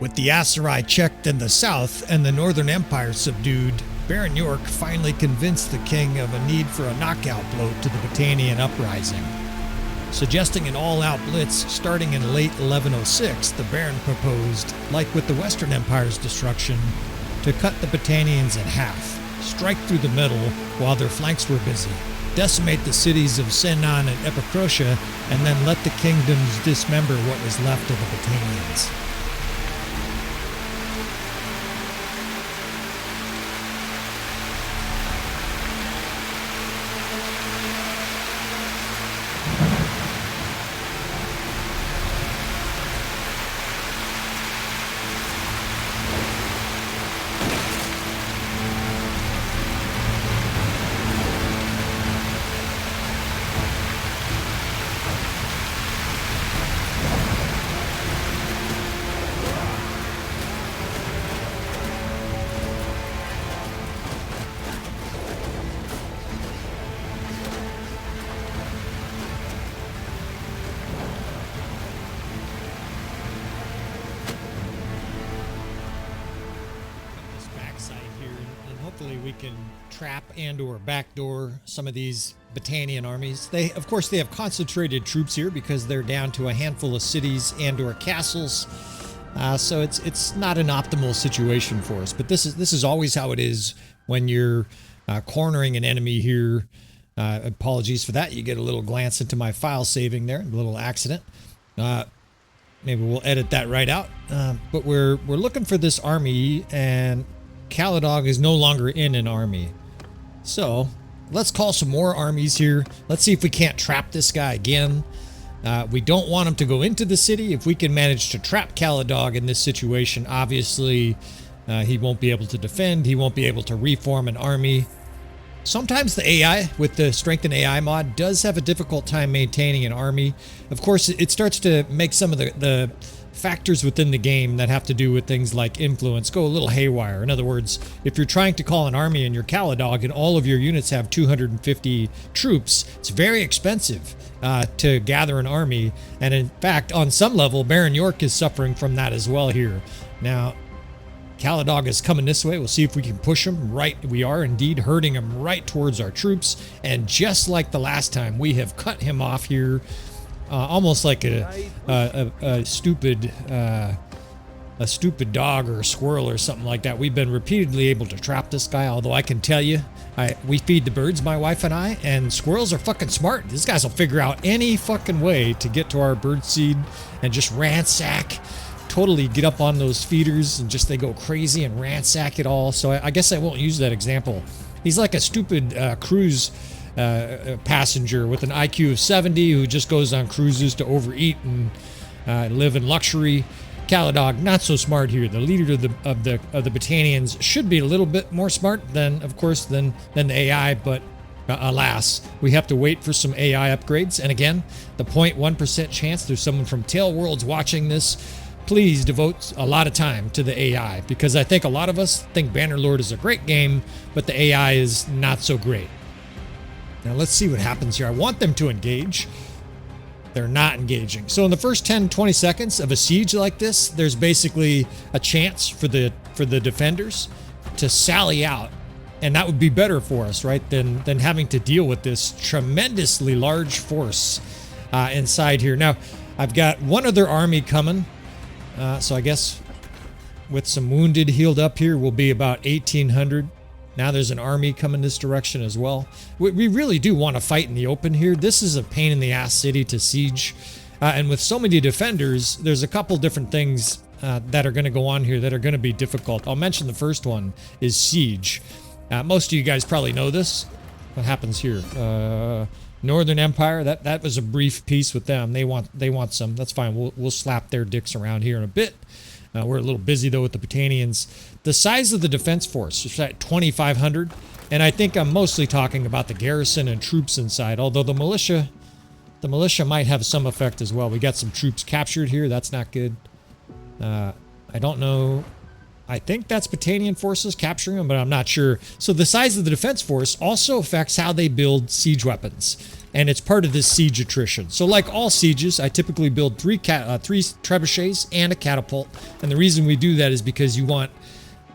With the Aserai checked in the south and the Northern Empire subdued, Baron York finally convinced the king of a need for a knockout blow to the Battanian uprising. Suggesting an all-out blitz starting in late 1106, the Baron proposed, like with the Western Empire's destruction, to cut the Battanians in half, strike through the middle while their flanks were busy, decimate the cities of Senan and Epicrotia, and then let the kingdoms dismember what was left of the Battanians. We can trap and or backdoor some of these Battanian armies. Of course, they have concentrated troops here because they're down to a handful of cities and or castles. So it's not an optimal situation for us. But this is always how it is when you're cornering an enemy here. Apologies for that. You get a little glance into my file saving there, a little accident. Maybe we'll edit that right out. But we're looking for this army, and Caladog is no longer in an army. So let's call some more armies here. Let's see if we can't trap this guy again. We don't want him to go into the city. If we can manage to trap Caladog in this situation, obviously he won't be able to defend. He won't be able to reform an army. Sometimes the AI with the StrengthenAI mod does have a difficult time maintaining an army. Of course, it starts to make some of the factors within the game that have to do with things like influence go a little haywire. In other words, if you're trying to call an army in your Caladog and all of your units have 250 troops, it's very expensive to gather an army. And in fact, on some level, Baron York is suffering from that as well here. Now, Caladog is coming this way. We'll see if we can push him right. We are indeed herding him right towards our troops. And just like the last time, we have cut him off here. Almost like a stupid dog or a squirrel or something like that. We've been repeatedly able to trap this guy, although I can tell you, we feed the birds, my wife and I, and squirrels are fucking smart. These guys will figure out any fucking way to get to our bird seed and just ransack, totally get up on those feeders, and just they go crazy and ransack it all. So I guess I won't use that example. He's like a stupid cruise passenger with an IQ of 70 who just goes on cruises to overeat and live in luxury. Caladog, not so smart here. The leader of the Battanians should be a little bit more smart than, of course, than the AI, but alas, we have to wait for some AI upgrades. And again, the 0.1% chance there's someone from Tail Worlds watching this. Please devote a lot of time to the AI, because I think a lot of us think Bannerlord is a great game, but the AI is not so great. Now let's see what happens here. I want them to engage. They're not engaging. So in the first 10-20 seconds of a siege like this, there's basically a chance for the defenders to sally out. And that would be better for us, right, than having to deal with this tremendously large force inside here. Now, I've got one other army coming. So I guess with some wounded healed up here, we'll be about 1,800. Now there's an army coming this direction as well. We really do want to fight in the open here. This is a pain in the ass city to siege. And with so many defenders, there's a couple different things that are going to go on here that are going to be difficult. I'll mention the first one is siege. Most of you guys probably know this. What happens here? Northern Empire, that was a brief peace with them. They want some. That's fine. We'll slap their dicks around here in a bit. We're a little busy though with the Battanians. The size of the defense force is at 2,500, and I think I'm mostly talking about the garrison and troops inside. Although the militia might have some effect as well. We got some troops captured here. That's not good. I don't know. I think that's Battanian forces capturing them, but I'm not sure. So the size of the defense force also affects how they build siege weapons. And it's part of this siege attrition. So like all sieges, I typically build three trebuchets and a catapult. And the reason we do that is because you want,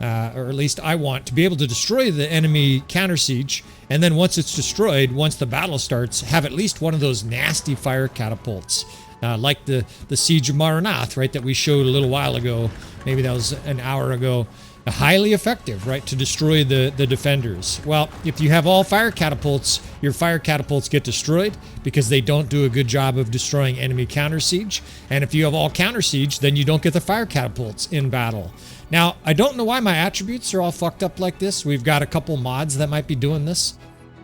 or at least I want, to be able to destroy the enemy counter siege. And then once it's destroyed, once the battle starts, have at least one of those nasty fire catapults. Like the Siege of Maranath, right, that we showed a little while ago. Maybe that was an hour ago. Highly effective, right, to destroy the defenders. Well, if you have all fire catapults, your fire catapults get destroyed because they don't do a good job of destroying enemy counter siege. And if you have all counter siege, then you don't get the fire catapults in battle. Now, I don't know why my attributes are all fucked up like this. We've got a couple mods that might be doing this.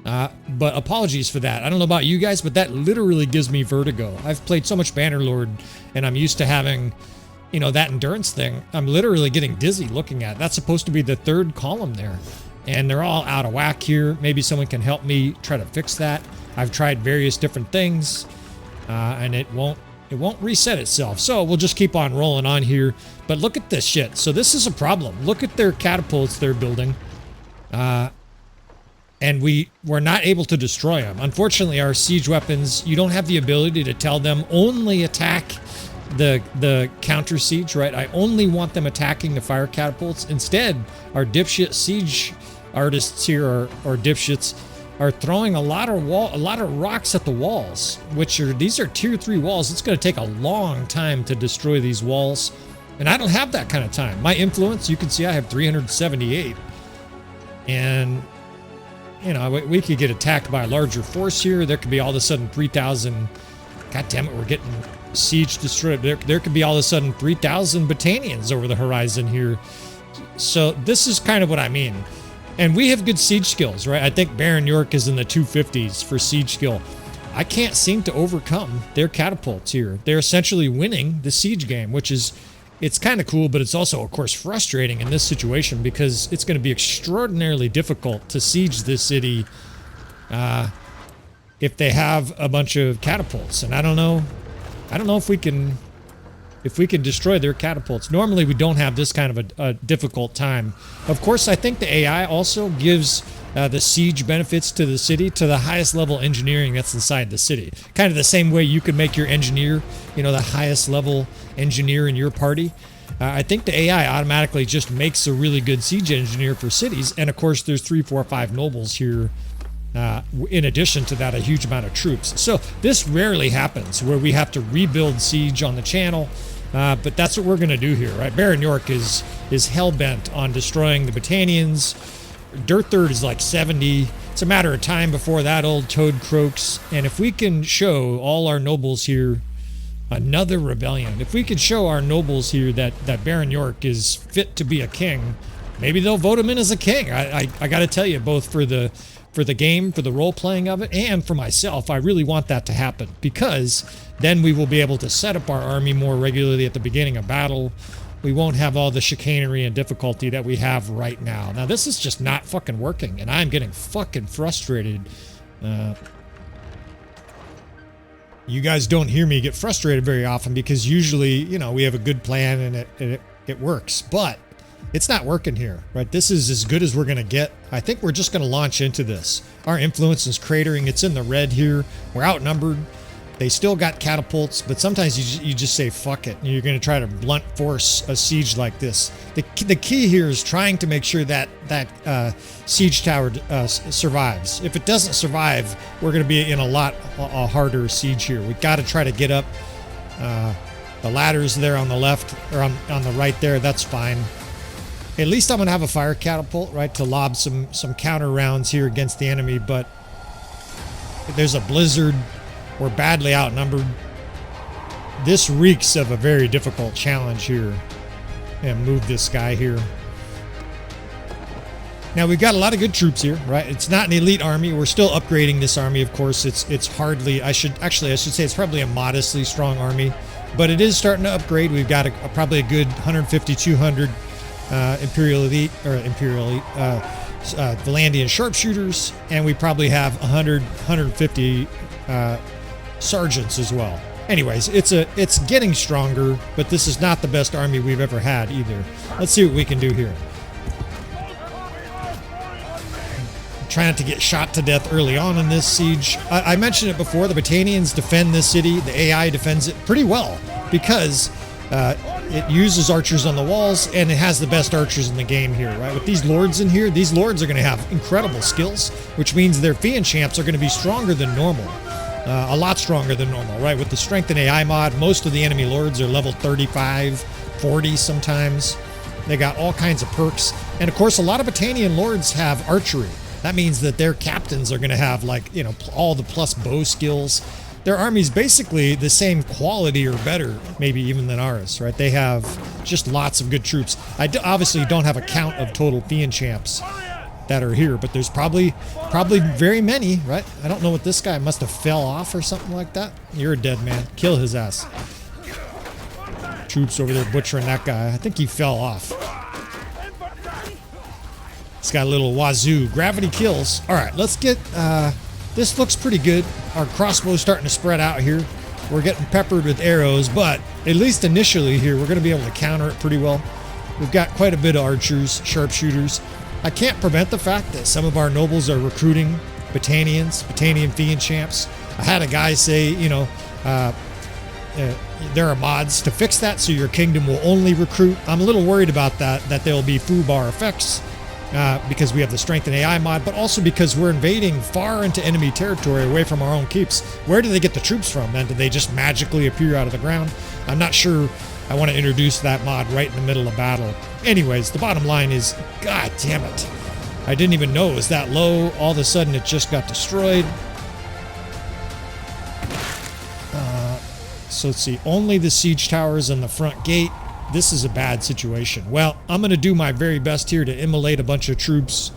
But apologies for that. I don't know about you guys, but that literally gives me vertigo. I've played so much Bannerlord, and I'm used to having, you know, that endurance thing. I'm literally getting dizzy looking at it. That's supposed to be the third column there. And they're all out of whack here. Maybe someone can help me try to fix that. I've tried various different things, and it won't reset itself. So we'll just keep on rolling on here. But look at this shit. So this is a problem. Look at their catapults they're building. And we're not able to destroy them. Unfortunately, our siege weapons, you don't have the ability to tell them only attack the counter siege, right? I only want them attacking the fire catapults. Instead, our dipshit siege artists here, or dipshits, are throwing a lot of rocks at the walls, these are tier 3 walls. It's going to take a long time to destroy these walls, and I don't have that kind of time. My influence, you can see I have 378, and you know, we could get attacked by a larger force here. There could be all of a sudden 3,000. God damn it, we're getting siege destroyed. There could be all of a sudden 3,000 Battanians over the horizon here. So this is kind of what I mean. And we have good siege skills, right? I think Baron York is in the 250s for siege skill. I can't seem to overcome their catapults here. They're essentially winning the siege game, which is, it's kind of cool, but it's also, of course, frustrating in this situation because it's going to be extraordinarily difficult to siege this city if they have a bunch of catapults. And I don't know if we can destroy their catapults. Normally, we don't have this kind of a difficult time. Of course, I think the AI also gives the siege benefits to the city to the highest level engineering that's inside the city. Kind of the same way you could make your engineer, you know, the highest level engineer in your party. I think the AI automatically just makes a really good siege engineer for cities. And of course, there's 3, 4, 5 nobles here. In addition to that, a huge amount of troops. So this rarely happens where we have to rebuild siege on the channel. But that's what we're going to do here, right? Baron York is hell-bent on destroying the Battanians. Dirt Third is like 70. It's a matter of time before that old toad croaks. And if we can show all our nobles here another rebellion, if we can show our nobles here that Baron York is fit to be a king, maybe they'll vote him in as a king. I got to tell you, both for the game, for the role-playing of it, and for myself, I really want that to happen, because then we will be able to set up our army more regularly at the beginning of battle. We won't have all the chicanery and difficulty that we have right now. Now, this is just not fucking working, and I'm getting fucking frustrated. You guys don't hear me get frustrated very often because usually, you know, we have a good plan and it works, but it's not working here, right? This is as good as we're going to get. I think we're just going to launch into this. Our influence is cratering. It's in the red here. We're outnumbered. They still got catapults, but sometimes you just say, fuck it. And you're going to try to blunt force a siege like this. The key here is trying to make sure that siege tower survives. If it doesn't survive, we're going to be in a harder siege here. We've got to try to get up the ladders there on the left, or on the right there. That's fine. At least I'm going to have a fire catapult, right, to lob some counter rounds here against the enemy, but there's a blizzard. We're badly outnumbered. This reeks of a very difficult challenge here. And move this guy here. Now, we've got a lot of good troops here, right? It's not an elite army. We're still upgrading this army, of course. It's hardly, I should say it's probably a modestly strong army, but it is starting to upgrade. We've got probably a good 150, 200 Imperial Elite, Vlandian sharpshooters, and we probably have 150 sergeants as well. Anyways, it's getting stronger, but this is not the best army we've ever had either. Let's see what we can do here. Trying to get shot to death early on in this siege. I mentioned it before, the Battanians defend this city. The AI defends it pretty well because it uses archers on the walls and it has the best archers in the game here, right? With these lords in here, these lords are going to have incredible skills, which means their Fiend champs are going to be stronger than normal. A lot stronger than normal, right? With the StrengthenAI mod, most of the enemy lords are level 35, 40 sometimes. They got all kinds of perks. And of course, a lot of Battanian lords have archery. That means that their captains are going to have, like, you know, all the plus bow skills. Their army's basically the same quality or better, maybe even than ours, right? They have just lots of good troops. Obviously don't have a count of total Fiend champs that are here, but there's probably very many, right? I don't know what this guy must have fell off or something like that. You're a dead man. Kill his ass. Troops over there butchering that guy. I think he fell off. It's got a little wazoo. Gravity kills. All right, let's get... this looks pretty good. Our crossbow's starting to spread out here. We're getting peppered with arrows, but at least initially here, we're going to be able to counter it pretty well. We've got quite a bit of archers, sharpshooters. I can't prevent the fact that some of our nobles are recruiting Battanian Fiend champs. I had a guy say, you know, there are mods to fix that so your kingdom will only recruit. I'm a little worried about that there'll be foobar effects. Because we have the StrengthenAI mod, but also because we're invading far into enemy territory away from our own keeps. Where do they get the troops from then? Do they just magically appear out of the ground? I'm not sure I want to introduce that mod right in the middle of battle. Anyways, the bottom line is, god damn it. I didn't even know it was that low. All of a sudden it just got destroyed. So let's see, only the siege towers and the front gate. This is a bad situation. Well, I'm going to do my very best here to immolate a bunch of troops.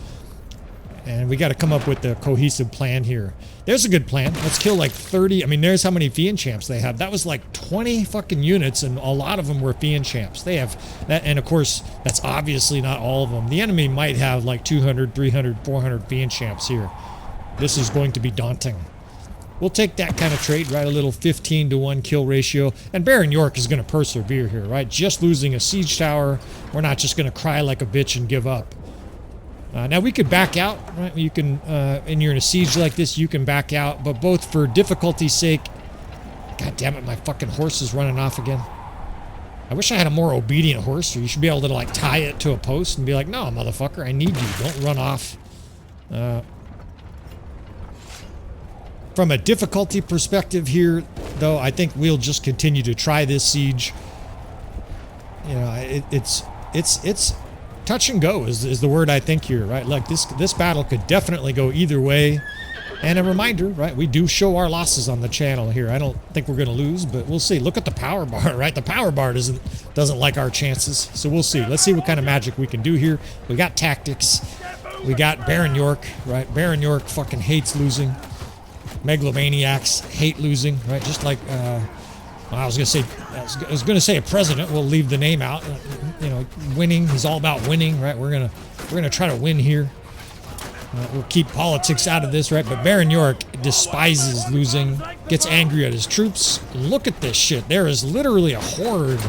And we got to come up with a cohesive plan here. There's a good plan. Let's kill like 30. I mean, there's how many Fiend champs they have. That was like 20 fucking units, and a lot of them were Fiend champs. They have that, and of course, that's obviously not all of them. The enemy might have like 200, 300, 400 Fiend champs here. This is going to be daunting. We'll take that kind of trade, right? A little 15-to-1 kill ratio. And Baron York is going to persevere here, right? Just losing a siege tower. We're not just going to cry like a bitch and give up. Now, we could back out, right? You can, and you're in a siege like this, you can back out. But both for difficulty's sake... God damn it, my fucking horse is running off again. I wish I had a more obedient horse. Or you should be able to, like, tie it to a post and be like, no, motherfucker, I need you. Don't run off. From a difficulty perspective here, though, I think we'll just continue to try this siege. You know, it's touch and go is the word I think here, right? Like this battle could definitely go either way. And a reminder, right? We do show our losses on the channel here. I don't think we're going to lose, but we'll see. Look at the power bar, right? The power bar doesn't like our chances, so we'll see. Let's see what kind of magic we can do here. We got tactics. We got Baron York, right? Baron York fucking hates losing. Megalomaniacs hate losing, right? Just like I was gonna say a president. We'll leave the name out. You know, winning. He's all about winning, right? We're gonna try to win here. We'll keep politics out of this, right? But Baron York despises losing, gets angry at his troops. Look at this shit. There is literally a horde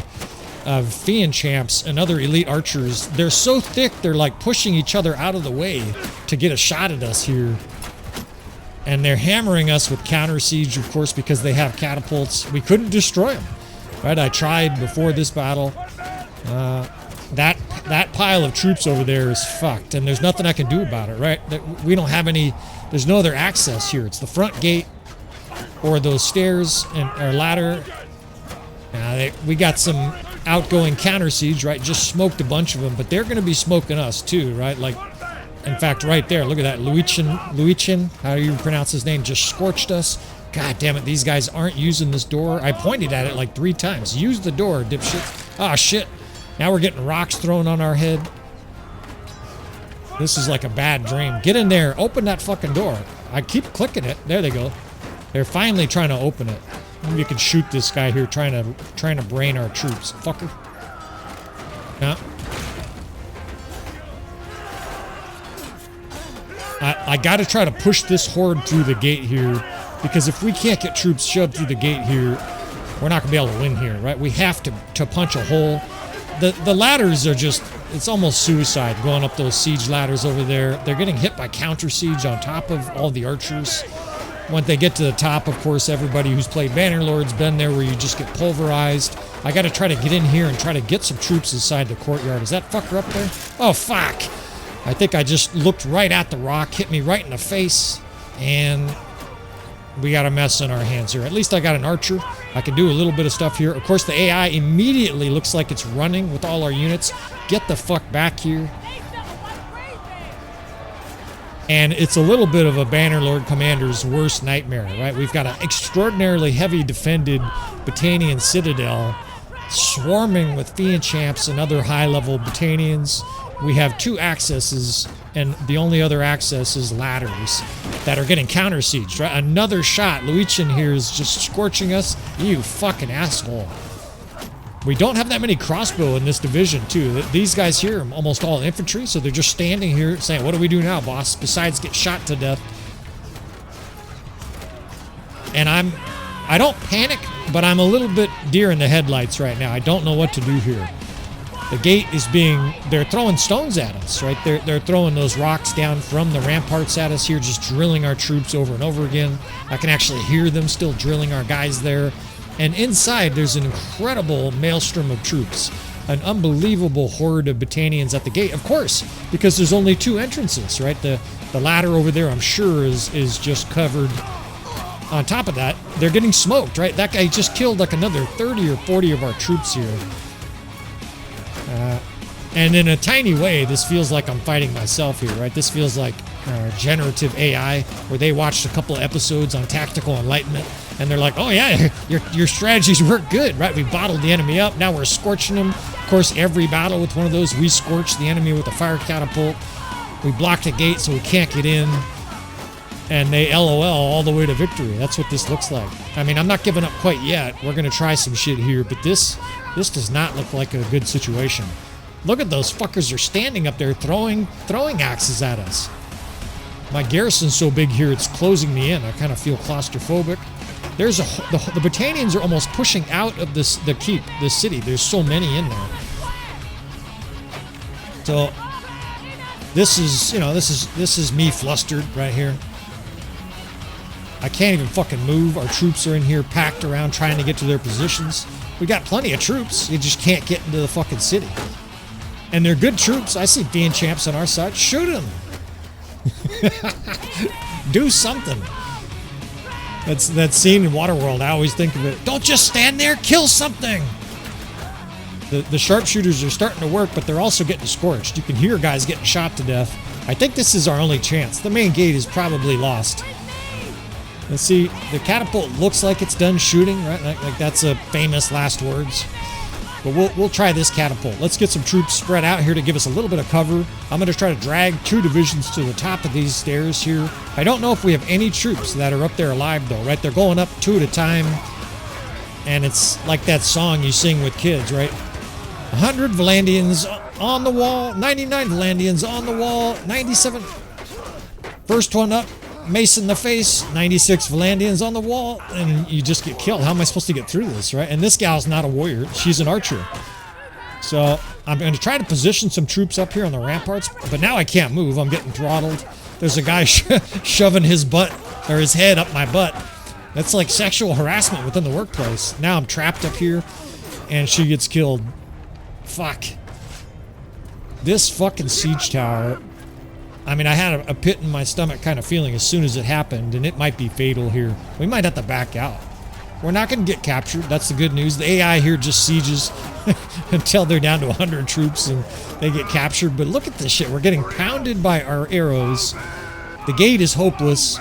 of Fiend champs and other elite archers. They're so thick, they're like pushing each other out of the way to get a shot at us here. And they're hammering us with counter siege, of course, because they have catapults. We couldn't destroy them, right? I tried before this battle. That pile of troops over there is fucked, and there's nothing I can do about it, right? We don't have any. There's no other access here. It's the front gate, or those stairs and our ladder. We got some outgoing counter siege, right? Just smoked a bunch of them, but they're going to be smoking us too, right? Like. In fact, right there, look at that. Luichin, how do you pronounce his name, just scorched us. God damn it, these guys aren't using this door. I pointed at it like 3 times. Use the door, dipshit. Ah, shit. Now we're getting rocks thrown on our head. This is like a bad dream. Get in there. Open that fucking door. I keep clicking it. There they go. They're finally trying to open it. Maybe you can shoot this guy here trying to brain our troops. Fucker. No. I gotta try to push this horde through the gate here, because if we can't get troops shoved through the gate here, we're not going to be able to win here, right? We have to punch a hole. The ladders are just, it's almost suicide going up those siege ladders over there. They're getting hit by counter siege on top of all the archers. When they get to the top, of course, everybody who's played Bannerlord's been there where you just get pulverized. I got to try to get in here and try to get some troops inside the courtyard. Is that fucker up there? Oh, fuck. I think I just looked right at the rock, hit me right in the face, and we got a mess on our hands here. At least I got an archer. I can do a little bit of stuff here. Of course, the AI immediately looks like it's running with all our units. Get the fuck back here. And it's a little bit of a Bannerlord commander's worst nightmare, right? We've got an extraordinarily heavy defended Battanian citadel swarming with Fiend champs and other high-level Battanians. We have 2 accesses, and the only other access is ladders that are getting counter-sieged, right? Another shot. Luichin here is just scorching us. You fucking asshole. We don't have that many crossbow in this division, too. These guys here are almost all infantry, so they're just standing here saying, what do we do now, boss? Besides get shot to death. And I don't panic, but I'm a little bit deer in the headlights right now. I don't know what to do here. The gate is they're throwing stones at us, right? They're throwing those rocks down from the ramparts at us here, just drilling our troops over and over again. I can actually hear them still drilling our guys there. And inside, there's an incredible maelstrom of troops. An unbelievable horde of Battanians at the gate, of course, because there's only 2 entrances, right? The ladder over there, I'm sure, is just covered. On top of that, they're getting smoked, right? That guy just killed like another 30 or 40 of our troops here. And in a tiny way, this feels like I'm fighting myself here, right? This feels like generative AI, where they watched a couple of episodes on Tactical Enlightenment, and they're like, oh yeah, your strategies work good, right? We bottled the enemy up, now we're scorching them. Of course, every battle with one of those, we scorch the enemy with a fire catapult. We blocked a gate so we can't get in. And they LOL all the way to victory. That's what this looks like. I mean, I'm not giving up quite yet. We're going to try some shit here, but this does not look like a good situation. Look at those fuckers are standing up there throwing axes at us. My garrison's so big here, it's closing me in. I kind of feel claustrophobic. There's the Battanians are almost pushing out of the keep, the city. There's so many in there. So this is me flustered right here. I can't even fucking move. Our troops are in here packed around trying to get to their positions. We got plenty of troops. You just can't get into the fucking city. And they're good troops. I see Fiend champs on our side. Shoot them. Do something. That's that scene in Waterworld. I always think of it. Don't just stand there. Kill something. The sharpshooters are starting to work, but they're also getting scorched. You can hear guys getting shot to death. I think this is our only chance. The main gate is probably lost. Let's see. The catapult looks like it's done shooting, right? Like that's a famous last words. But we'll try this catapult. Let's get some troops spread out here to give us a little bit of cover. I'm going to try to drag 2 divisions to the top of these stairs here. I don't know if we have any troops that are up there alive, though, right? They're going up 2 at a time. And it's like that song you sing with kids, right? 100 Vlandians on the wall. 99 Vlandians on the wall. 97. First one up. Mace in the face, 96 Vlandians on the wall, and you just get killed. How am I supposed to get through this, right? And this gal's not a warrior. She's an archer. So I'm going to try to position some troops up here on the ramparts, but now I can't move. I'm getting throttled. There's a guy shoving his butt, or his head up my butt. That's like sexual harassment within the workplace. Now I'm trapped up here, and she gets killed. Fuck. This fucking siege tower... I mean, I had a pit in my stomach kind of feeling as soon as it happened, and it might be fatal here. We might have to back out. We're not going to get captured. That's the good news. The AI here just sieges until they're down to 100 troops and they get captured. But look at this shit. We're getting pounded by our arrows. The gate is hopeless.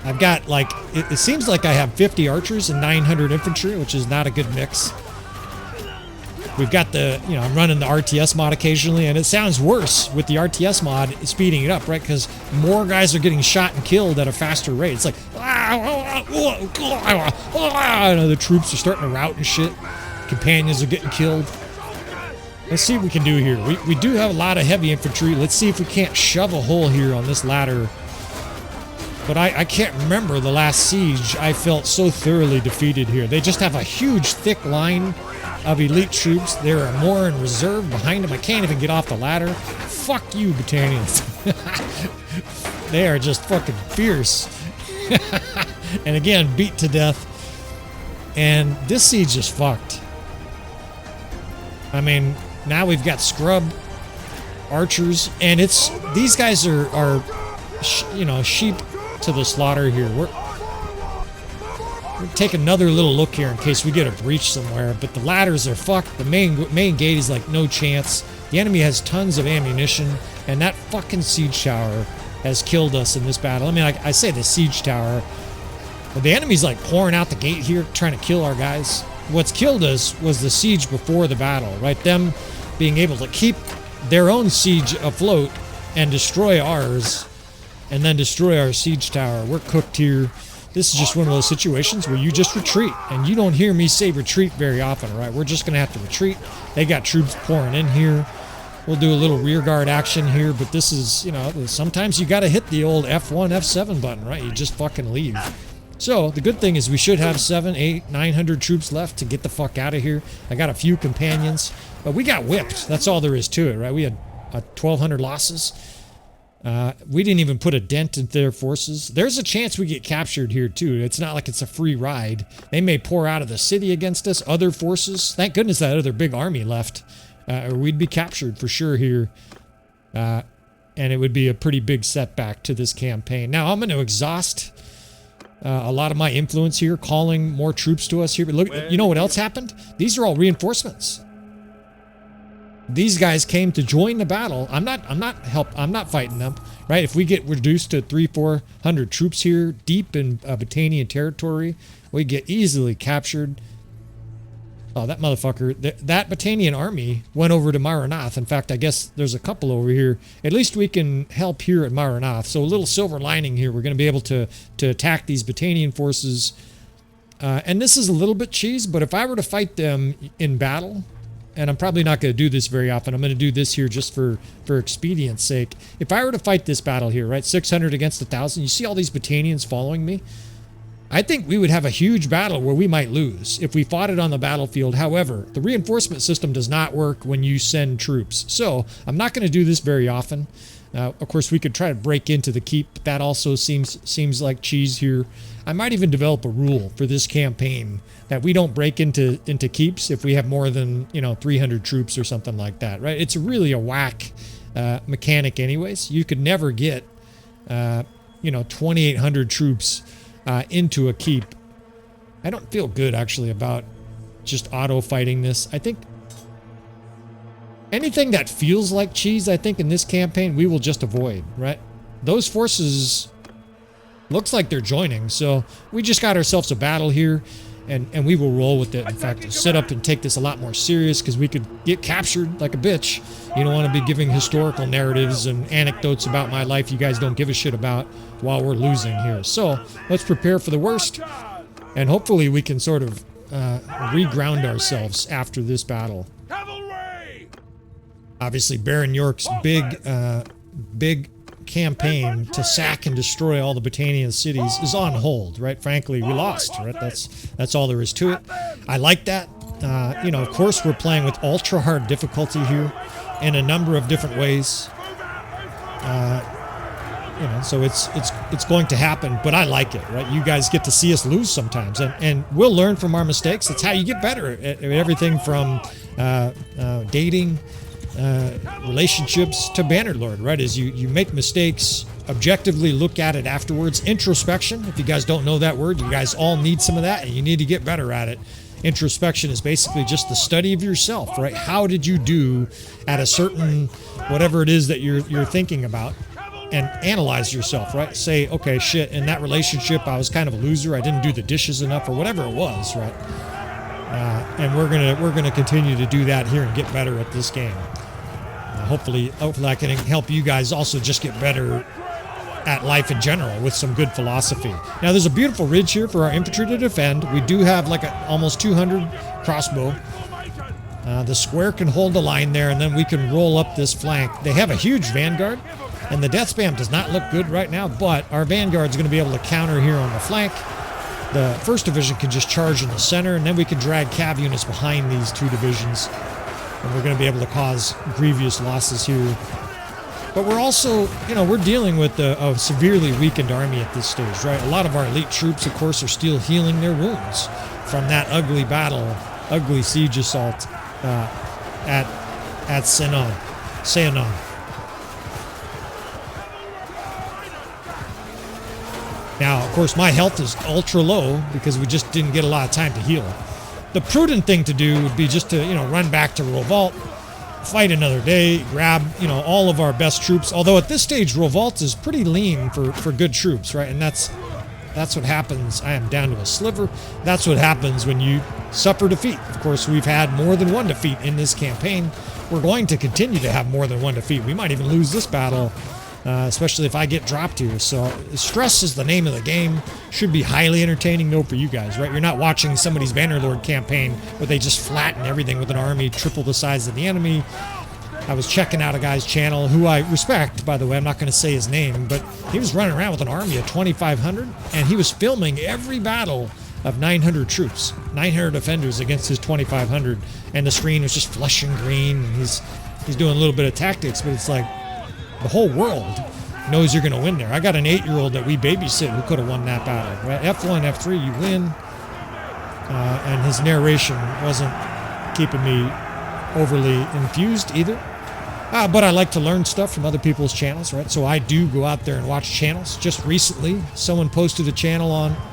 I've got, like, it seems like I have 50 archers and 900 infantry, which is not a good mix. We've got I'm running the RTS mod occasionally, and it sounds worse with the RTS mod speeding it up, right? Because more guys are getting shot and killed at a faster rate. It's like, the troops are starting to rout and shit. Companions are getting killed. Let's see what we can do here. We do have a lot of heavy infantry. Let's see if we can't shove a hole here on this ladder But I can't remember the last siege I felt so thoroughly defeated here. They just have a huge, thick line of elite troops. There are more in reserve behind them. I can't even get off the ladder. Fuck you, battalions. They are just fucking fierce. And again, beat to death. And this siege is fucked. I mean, now we've got scrub archers, and these guys are you know, sheep to the slaughter here. We're take another little look here in case we get a breach somewhere, but the ladders are fucked. The main gate is like no chance. The enemy has tons of ammunition, and that fucking siege tower has killed us in this battle. I mean, I say the siege tower, but the enemy's like pouring out the gate here trying to kill our guys. What's killed us was the siege before the battle, right? Them being able to keep their own siege afloat and destroy ours, and then destroy our siege tower. We're cooked here. This is just one of those situations where you just retreat, and you don't hear me say retreat very often, right? We're just going to have to retreat. They got troops pouring in here. We'll do a little rear guard action here, but this is, you know, sometimes you got to hit the old F1, F7 button, right? You just fucking leave. So the good thing is we should have 700, 800, 900 troops left to get the fuck out of here. I got a few companions, but we got whipped. That's all there is to it, right? We had 1,200 losses. We didn't even put a dent into their forces. There's a chance we get captured here too. It's not like it's a free ride. They may pour out of the city against us, other forces. Thank goodness that other big army left, or we'd be captured for sure here. And it would be a pretty big setback to this campaign. Now I'm going to exhaust a lot of my influence here, calling more troops to us here. But look, you know what else happened? These are all reinforcements. These guys came to join the battle. I'm not fighting them, right? If we get reduced to 300-400 troops here, deep in Battanian territory, we get easily captured. Oh, that motherfucker! That Battanian army went over to Maranath. In fact, I guess there's a couple over here. At least we can help here at Maranath. So a little silver lining here. We're going to be able to attack these Battanian forces. And this is a little bit cheese, but if I were to fight them in battle, and I'm probably not going to do this very often. I'm going to do this here just for expedience sake. If I were to fight this battle here, right, 600 against 1,000, you see all these Battanians following me? I think we would have a huge battle where we might lose if we fought it on the battlefield. However, the reinforcement system does not work when you send troops. So I'm not going to do this very often. Of course, we could try to break into the keep, but that also seems like cheese here. I might even develop a rule for this campaign that we don't break into keeps if we have more than, 300 troops or something like that, right? It's really a whack mechanic anyways. You could never get, 2,800 troops into a keep. I don't feel good actually about just auto fighting this. I think anything that feels like cheese, I think in this campaign, we will just avoid, right? Those forces looks like they're joining, so we just got ourselves a battle here, and we will roll with it. In fact, set up and take this a lot more serious because we could get captured like a bitch. You don't want to be giving historical narratives and anecdotes about my life you guys don't give a shit about while we're losing here. So let's prepare for the worst, and hopefully we can sort of reground ourselves after this battle. Obviously, Baron York's big campaign to sack and destroy all the Battanian cities is on hold, right? Frankly, we lost, right? That's all there is to it. I like that. Of course, we're playing with ultra hard difficulty here in a number of different ways. So it's going to happen, but I like it, right? You guys get to see us lose sometimes, and we'll learn from our mistakes. That's how you get better at everything from dating, relationships to Bannerlord, right? Is you make mistakes, objectively look at it afterwards. Introspection, if you guys don't know that word, you guys all need some of that, and you need to get better at it. Introspection is basically just the study of yourself, right? How did you do at a certain whatever it is that you're thinking about, and analyze yourself, right? Say, okay, shit, in that relationship I was kind of a loser, I didn't do the dishes enough, or whatever it was, right? And we're gonna continue to do that here and get better at this game. Hopefully I can help you guys also just get better at life in general with some good philosophy. Now there's a beautiful ridge here for our infantry to defend. We do have like almost 200 crossbow. The square can hold the line there, and then we can roll up this flank. They have a huge vanguard, And the death spam does not look good right now, but our Vanguard's going to be able to counter here on the flank. The 1st Division can just charge in the center, and then we can drag cav units behind these 2 divisions. And we're going to be able to cause grievous losses here. But we're also, you know, we're dealing with a severely weakened army at this stage, right? A lot of our elite troops, of course, are still healing their wounds from that ugly battle, ugly siege assault at Seonon. Now, of course, my health is ultra low because we just didn't get a lot of time to heal. The prudent thing to do would be just to, you know, run back to Revolt, fight another day, grab, you know, all of our best troops. Although at this stage, Revolt is pretty lean for good troops, right? And that's what happens. I am down to a sliver. That's what happens when you suffer defeat. Of course, we've had more than one defeat in this campaign. We're going to continue to have more than one defeat. We might even lose this battle, especially if I get dropped here. So stress is the name of the game. Should be highly entertaining, though, for you guys, right? You're not watching somebody's Bannerlord campaign where they just flatten everything with an army triple the size of the enemy. I was checking out a guy's channel who I respect, by the way. I'm not going to say his name, but he was running around with an army of 2,500, and he was filming every battle of 900 troops, 900 defenders against his 2,500, and the screen was just flushing green, and he's doing a little bit of tactics, but it's like the whole world knows you're going to win there. I got an 8-year-old that we babysit who could have won that battle. Right? F1, F3, you win, and his narration wasn't keeping me overly infused either. But I like to learn stuff from other people's channels, right? So I do go out there and watch channels. Just recently, someone posted a channel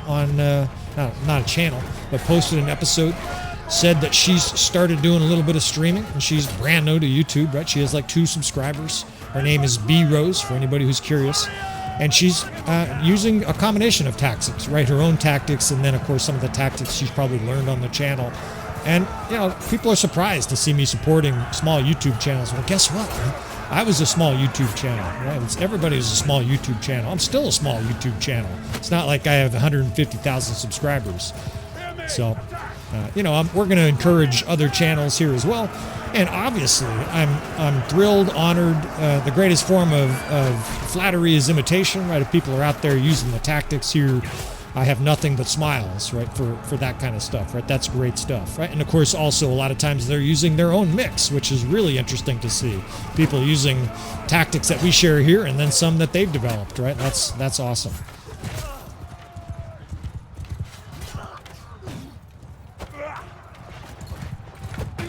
not a channel, but posted an episode, said that she's started doing a little bit of streaming, and she's brand new to YouTube, right? She has like 2 subscribers. Her name is B Rose, for anybody who's curious. And she's using a combination of tactics, right? Her own tactics, and then, of course, some of the tactics she's probably learned on the channel. And, you know, people are surprised to see me supporting small YouTube channels. Well, guess what? I was a small YouTube channel, right? Everybody was a small YouTube channel. I'm still a small YouTube channel. It's not like I have 150,000 subscribers. So, you know, we're going to encourage other channels here as well. And obviously, I'm thrilled, honored. The greatest form of flattery is imitation, right? If people are out there using the tactics here, I have nothing but smiles, right, for that kind of stuff, right? That's great stuff, right? And of course, also a lot of times they're using their own mix, which is really interesting to see. People using tactics that we share here, and then some that they've developed, right? That's awesome.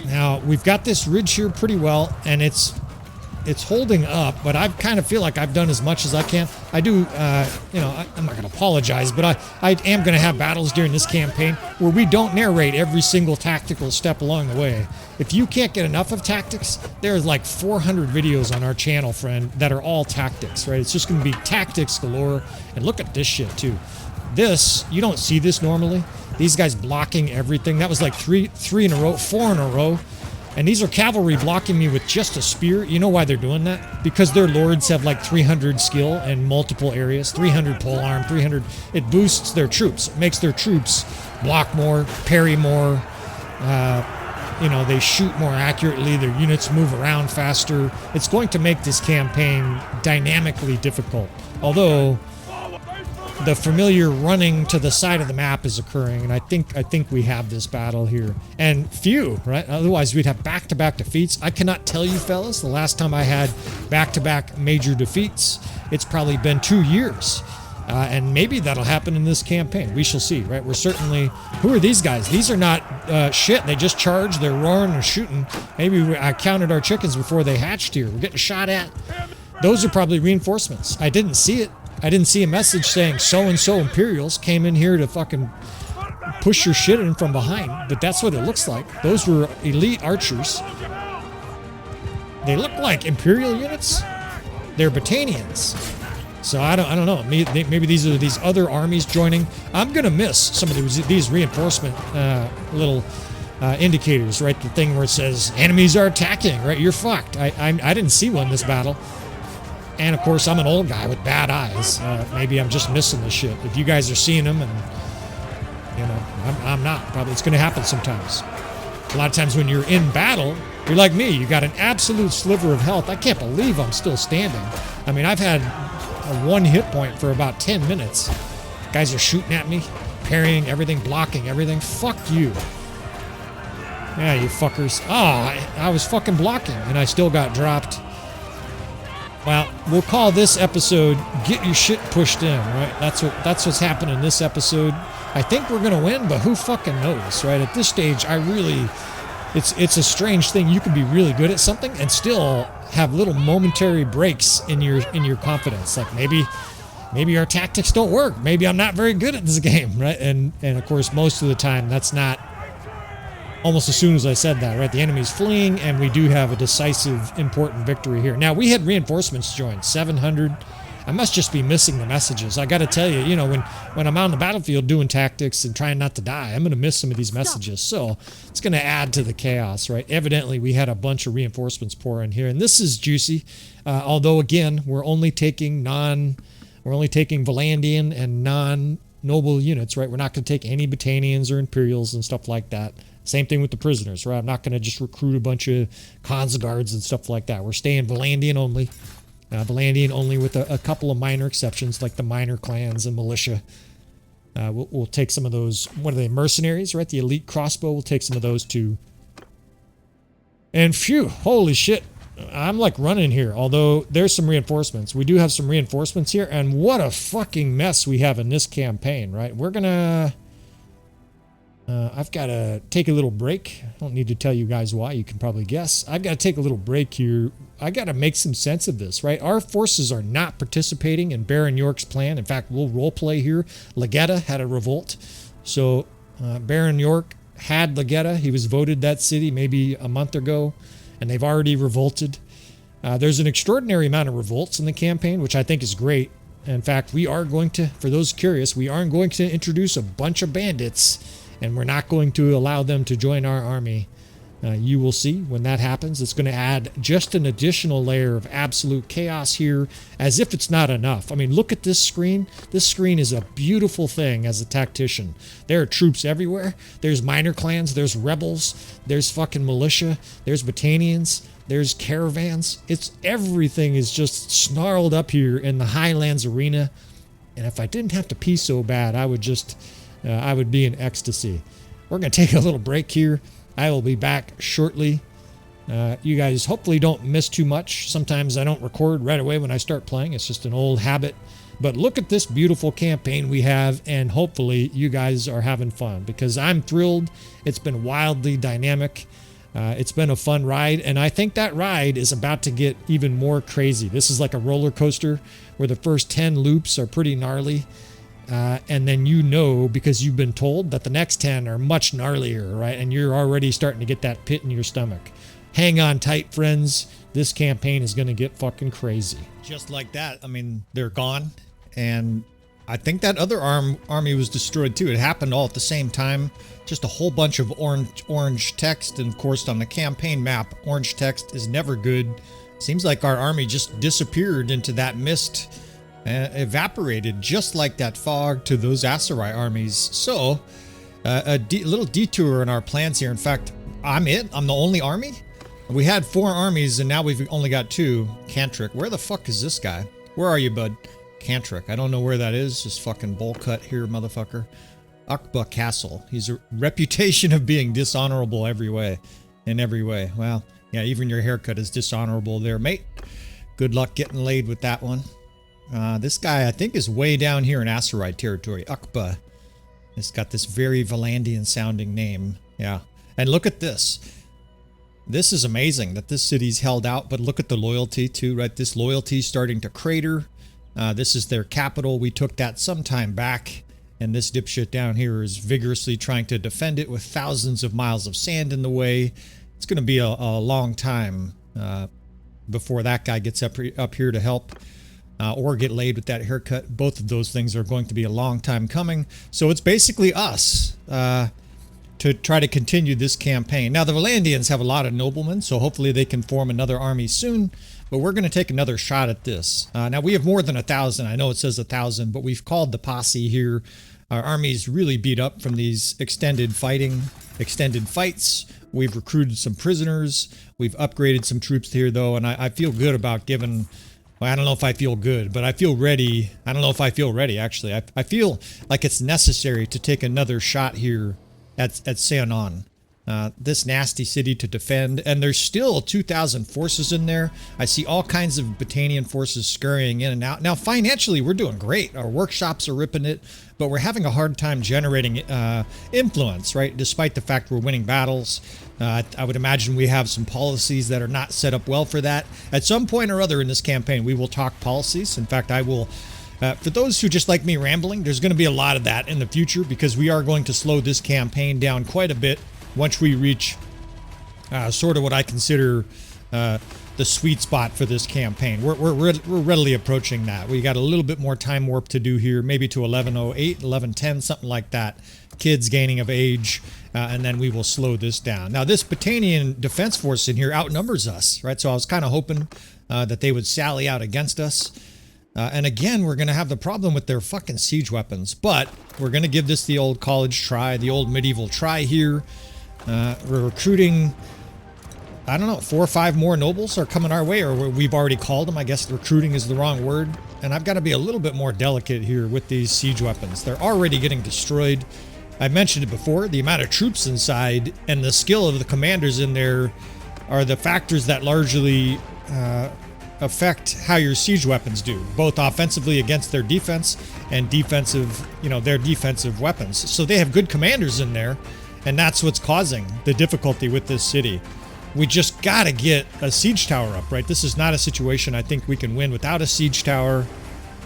Now, we've got this ridge here pretty well, and it's holding up, but I kind of feel like I've done as much as I can. I do, you know, I'm not going to apologize, but I am going to have battles during this campaign where we don't narrate every single tactical step along the way. If you can't get enough of tactics, there's like 400 videos on our channel, friend, that are all tactics, right? It's just going to be tactics galore. And look at this shit, too. This, you don't see this normally. These guys blocking everything. That was like four in a row. And these are cavalry blocking me with just a spear. You know why they're doing that? Because their lords have like 300 skill in multiple areas, 300 polearm, 300. It boosts their troops. It makes their troops block more, parry more. You know, they shoot more accurately. Their units move around faster. It's going to make this campaign dynamically difficult. Although the familiar running to the side of the map is occurring, and I think we have this battle here. And few, right? Otherwise, we'd have back-to-back defeats. I cannot tell you, fellas, the last time I had back-to-back major defeats, it's probably been 2 years. And maybe that'll happen in this campaign. We shall see, right? We're certainly... Who are these guys? These are not shit. They just charged. They're roaring and shooting. Maybe I counted our chickens before they hatched here. We're getting shot at. Those are probably reinforcements. I didn't see it. I didn't see a message saying so-and-so Imperials came in here to fucking push your shit in from behind, but that's what it looks like. Those were elite archers. They look like Imperial units. They're Battanians. So I don't know. Maybe these are these other armies joining. I'm gonna miss some of these reinforcement little indicators, right? The thing where it says enemies are attacking, right? You're fucked. I didn't see one this battle. And, of course, I'm an old guy with bad eyes. Maybe I'm just missing the shit. If you guys are seeing them, and, you know, I'm not. Probably it's going to happen sometimes. A lot of times when you're in battle, You're like me. You got an absolute sliver of health. I can't believe I'm still standing. I mean, I've had a 1 hit point for about 10 minutes. Guys are shooting at me, parrying everything, blocking everything. Fuck you. Yeah, you fuckers. I was fucking blocking and I still got dropped. Well, we'll call this episode "Get Your Shit Pushed In," right? That's what's happening this episode. I think we're gonna win, but who fucking knows, right? At this stage, it's a strange thing. You can be really good at something and still have little momentary breaks in your confidence. Like maybe our tactics don't work. Maybe I'm not very good at this game, right? And of course, most of the time, that's not. Almost as soon as I said that, right? The enemy's fleeing, and we do have a decisive, important victory here. Now, we had reinforcements join, 700. I must just be missing the messages. I got to tell you, when I'm out on the battlefield doing tactics and trying not to die, I'm going to miss some of these messages. So it's going to add to the chaos, right? Evidently, we had a bunch of reinforcements pour in here, and this is juicy. Although, again, we're only taking Vlandian and non-noble units, right? We're not going to take any Battanians or Imperials and stuff like that. Same thing with the prisoners, right? I'm not going to just recruit a bunch of Consguards and stuff like that. We're staying Vlandian only. Vlandian only with a couple of minor exceptions, like the minor clans and militia. We'll take some of those. What are they? Mercenaries, right? The elite crossbow. We'll take some of those too. And phew, holy shit. I'm like running here, although there's some reinforcements. We do have some reinforcements here, and what a fucking mess we have in this campaign, right? We're gonna... I've got to take a little break. I don't need to tell you guys why. You can probably guess. I've got to take a little break here. I got to make some sense of this, right? Our forces are not participating in Baron York's plan. In fact, we'll roleplay here. Legetta had a revolt. So Baron York had Legetta. He was voted that city maybe a month ago, and they've already revolted. There's an extraordinary amount of revolts in the campaign, which I think is great. In fact, we are going to, for those curious, we are going to introduce a bunch of bandits, and we're not going to allow them to join our army. You will see when that happens. It's going to add just an additional layer of absolute chaos here, as if it's not enough. I mean, look at this screen. This screen is a beautiful thing as a tactician. There are troops everywhere. There's minor clans. There's rebels. There's fucking militia. There's Battanians. There's caravans. Everything is just snarled up here in the Highlands arena. And if I didn't have to pee so bad, I would be in ecstasy. We're going to take a little break here. I will be back shortly. You guys hopefully don't miss too much. Sometimes I don't record right away when I start playing. It's just an old habit. But look at this beautiful campaign we have, and hopefully you guys are having fun, because I'm thrilled. It's been wildly dynamic. It's been a fun ride, and I think that ride is about to get even more crazy. This is like a roller coaster where the first 10 loops are pretty gnarly. And then because you've been told that the next 10 are much gnarlier, right? And you're already starting to get that pit in your stomach. Hang on tight, friends. This campaign is going to get fucking crazy. Just like that. I mean, they're gone. And I think that other army was destroyed too. It happened all at the same time. Just a whole bunch of orange text. And of course, on the campaign map, orange text is never good. Seems like our army just disappeared into that mist. Evaporated just like that fog to those Aserai armies. So a little detour in our plans here. In fact, I'm the only army. We had 4 armies and now we've only got 2. Cantrick, where the fuck is this guy? Where are you, bud? Cantrick, I don't know where that is. Just fucking bowl cut here, motherfucker. Ukba Castle. He's a reputation of being dishonorable in every way. Well, yeah, even your haircut is dishonorable there, mate. Good luck getting laid with that one. This guy, I think, is way down here in Aserai territory. Ukba. It's got this very Vlandian sounding name. Yeah. And look at this. This is amazing that this city's held out, but look at the loyalty too, right? This loyalty starting to crater. This is their capital. We took that some time back, and this dipshit down here is vigorously trying to defend it with thousands of miles of sand in the way. It's going to be a long time before that guy gets up here to help. Or get laid with that haircut. Both of those things are going to be a long time coming. So it's basically us to try to continue this campaign. Now, the Vlandians have a lot of noblemen, so hopefully they can form another army soon. But we're going to take another shot at this. Now, we have more than 1,000. I know it says 1,000, but we've called the posse here. Our army's really beat up from these extended fights. We've recruited some prisoners. We've upgraded some troops here, though, and I feel good about giving... Well, I don't know if I feel good, but I feel ready. I don't know if I feel ready, actually. I feel like it's necessary to take another shot here at Seanon. This nasty city to defend, and there's still 2,000 forces in there. I see all kinds of Battanian forces scurrying in and out. Now, financially, we're doing great. Our workshops are ripping it, but we're having a hard time generating influence, right? Despite the fact we're winning battles. I would imagine we have some policies that are not set up well for that. At some point or other in this campaign, we will talk policies. In fact, I will... for those who just like me rambling, there's going to be a lot of that in the future because we are going to slow this campaign down quite a bit once we reach sort of what I consider the sweet spot for this campaign. We're readily approaching that. We got a little bit more time warp to do here, maybe to 1108, 1110, something like that. Kids gaining of age, and then we will slow this down. Now, this Battanian defense force in here outnumbers us, right? So I was kind of hoping that they would sally out against us. And again, we're going to have the problem with their fucking siege weapons, but we're going to give this the old college try, the old medieval try here. We're recruiting, I don't know, 4 or 5 more nobles are coming our way, or we've already called them. I guess recruiting is the wrong word. And I've got to be a little bit more delicate here with these siege weapons. They're already getting destroyed. I mentioned it before, the amount of troops inside and the skill of the commanders in there are the factors that largely affect how your siege weapons do, both offensively against their defense and defensive, their defensive weapons. So they have good commanders in there, and that's what's causing the difficulty with this city. We just gotta get a siege tower up, right? This is not a situation I think we can win without a siege tower,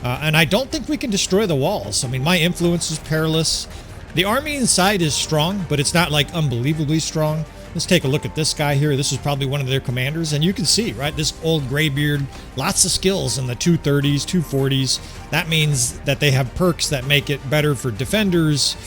and I don't think we can destroy the walls. I mean, my influence is perilous. The army inside is strong, but it's not like unbelievably strong. Let's take a look at this guy here. This is probably one of their commanders, and you can see, right, this old graybeard, lots of skills in the 230s, 240s. That means that they have perks that make it better for defenders.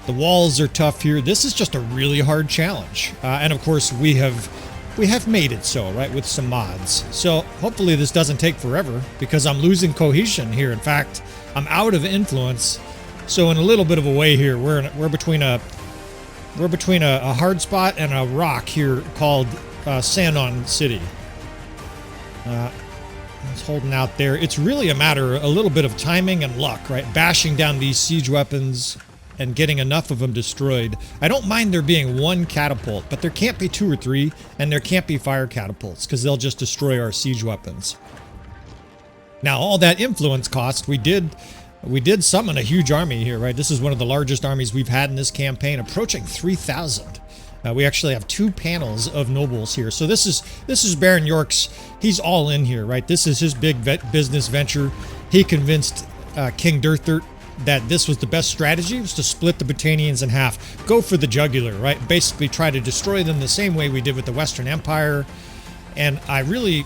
The walls are tough here. This is just a really hard challenge, and of course we have made it so, right, with some mods. So hopefully this doesn't take forever because I'm losing cohesion here. In fact, I'm out of influence. So in a little bit of a way here, we're between a hard spot and a rock here called Seanon City. It's holding out there. It's really a little bit of timing and luck, right? Bashing down these siege weapons and getting enough of them destroyed. I don't mind there being 1 catapult, but there can't be 2 or 3, and there can't be fire catapults because they'll just destroy our siege weapons. Now, all that influence cost, we did summon a huge army here, right? This is one of the largest armies we've had in this campaign, approaching 3,000. We actually have 2 panels of nobles here. So this is Baron York's. He's all in here, right? This is his big business venture. He convinced King Durthert that this was the best strategy, was to split the Battanians in half, go for the Jugular, right? Basically try to destroy them the same way we did with the Western Empire. And I'm going